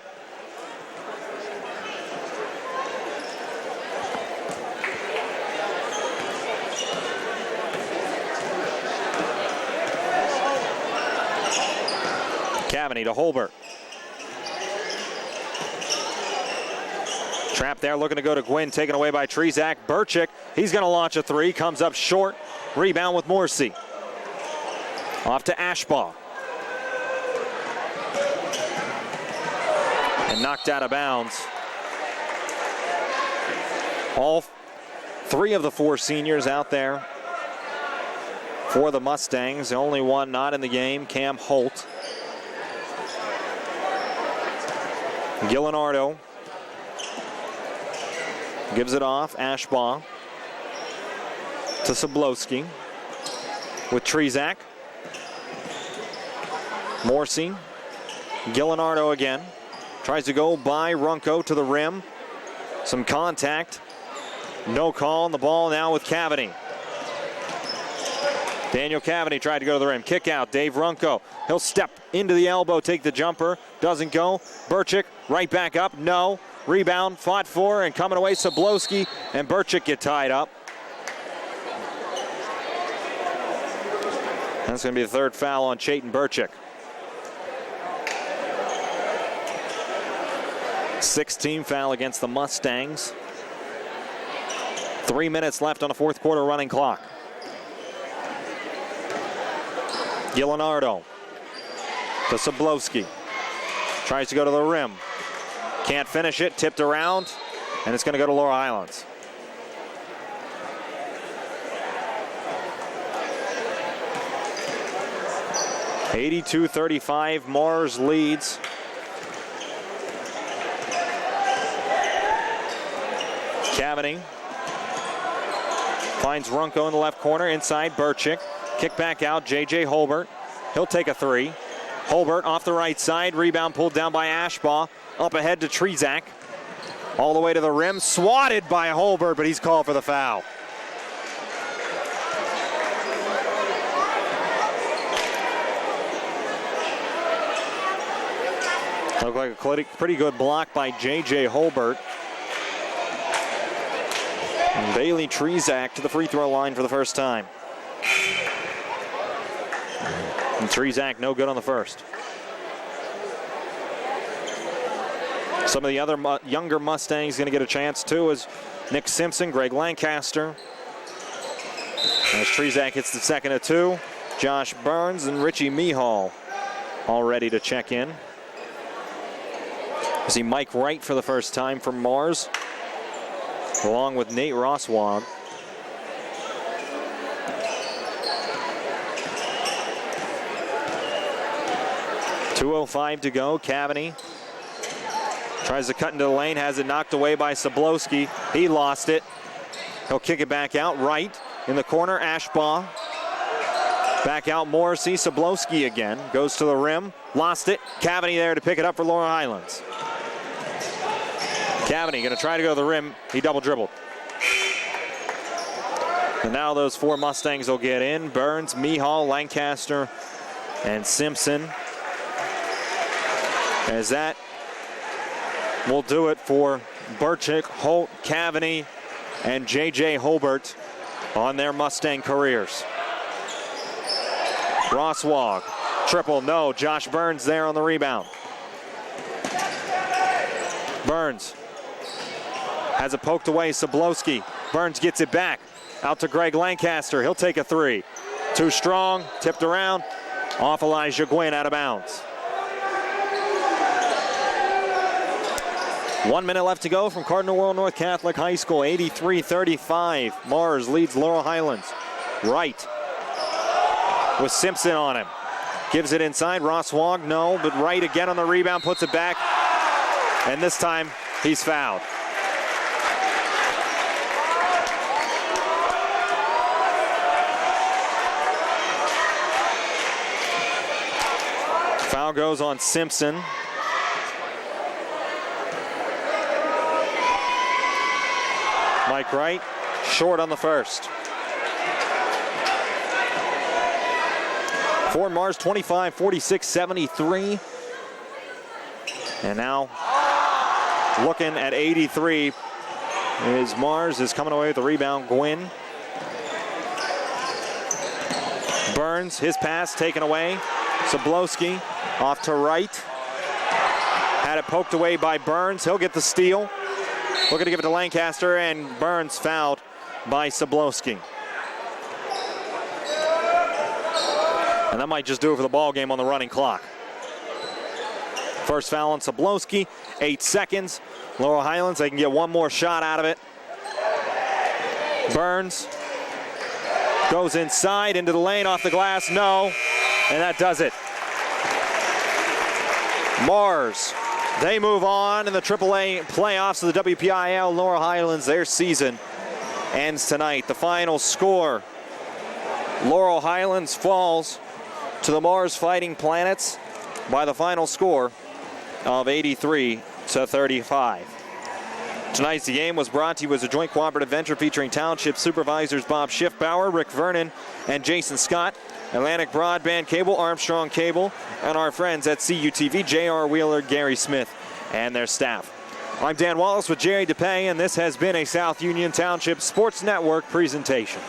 Cavany to Holbert. Trap there, looking to go to Gwynn, taken away by Trezak. Burchick, he's going to launch a three, comes up short. Rebound with Morrissey. Off to Ashbaugh. And knocked out of bounds. All three of the four seniors out there for the Mustangs. The only one not in the game, Cam Holt. Gillenardo gives it off. Ashbaugh to Sobolewski with Trezak. Morrissey. Gillenardo again. Tries to go by Runco to the rim. Some contact. No call on the ball now with Cavany. Daniel Cavany tried to go to the rim. Kick out, Dave Runco. He'll step into the elbow, take the jumper. Doesn't go. Burchick right back up. No. Rebound, fought for, and coming away, Sobolewski and Burchick get tied up. That's going to be the third foul on Chayton Burchick. 16 foul against the Mustangs. 3 minutes left on the fourth quarter running clock. Gillenardo to Sobolewski. Tries to go to the rim. Can't finish it, tipped around, and it's going to go to Laurel Highlands. (82-35), Mars leads. Cavany finds Runco in the left corner, inside Burchick. Kick back out, J.J. Holbert. He'll take a three. Holbert off the right side, rebound pulled down by Ashbaugh. Up ahead to Trezak. All the way to the rim, swatted by Holbert, but he's called for the foul. Looked like a pretty good block by J.J. Holbert. And Bailey Trezak to the free throw line for the first time. And Trezak no good on the first. Some of the other younger Mustangs going to get a chance too is Nick Simpson, Greg Lancaster. As Trezak hits the second of two, Josh Burns and Richie Mihal all ready to check in. I see Mike Wright for the first time from Mars, along with Nate Rosswald. 2:05 to go. Cavity tries to cut into the lane, has it knocked away by Sablowski. He lost it. He'll kick it back out right in the corner. Ashbaugh. Back out Morrissey. Sablowski again. Goes to the rim. Lost it. Cavity there to pick it up for Laurel Highlands. Cavity going to try to go to the rim. He double dribbled. And now those 4 Mustangs will get in. Burns, Mihal, Lancaster, and Simpson. As that will do it for Burchick, Holt, Cavity, and J.J. Holbert on their Mustang careers. Rosswag, triple, no. Josh Burns there on the rebound. Burns has it poked away. Sablowski. Burns gets it back. Out to Greg Lancaster. He'll take a 3. Too strong. Tipped around. Off Elijah Gwynn, out of bounds. 1 minute left to go from Cardinal World North Catholic High School. 83-35. Mars leads Laurel Highlands. Wright with Simpson on him. Gives it inside. Rosswag, no, but Wright again on the rebound. Puts it back. And this time, he's fouled. Foul goes on Simpson. Mike Wright, short on the first. For Mars, 25, 46, 73. And now looking at 83 is Mars is coming away with the rebound. Gwynn. Burns, his pass taken away. Sablowski off to Wright. Had it poked away by Burns. He'll get the steal. Looking to give it to Lancaster, and Burns fouled by Sablowski. And that might just do it for the ball game on the running clock. First foul on Sablowski, 8 seconds. Laurel Highlands, they can get one more shot out of it. Burns goes inside into the lane, off the glass, no. And that does it. Mars, they move on in the AAA playoffs of the WPIAL. Laurel Highlands, their season ends tonight. The final score, Laurel Highlands falls to the Mars Fighting Planets by the final score of 83-35. Tonight's game was brought to you as a joint cooperative venture featuring Township Supervisors Bob Schiffbauer, Rick Vernon, and Jason Scott, Atlantic Broadband Cable, Armstrong Cable, and our friends at CUTV, J.R. Wheeler, Gary Smith, and their staff. I'm Dan Wallace with Jerry DePay, and this has been a South Union Township Sports Network presentation.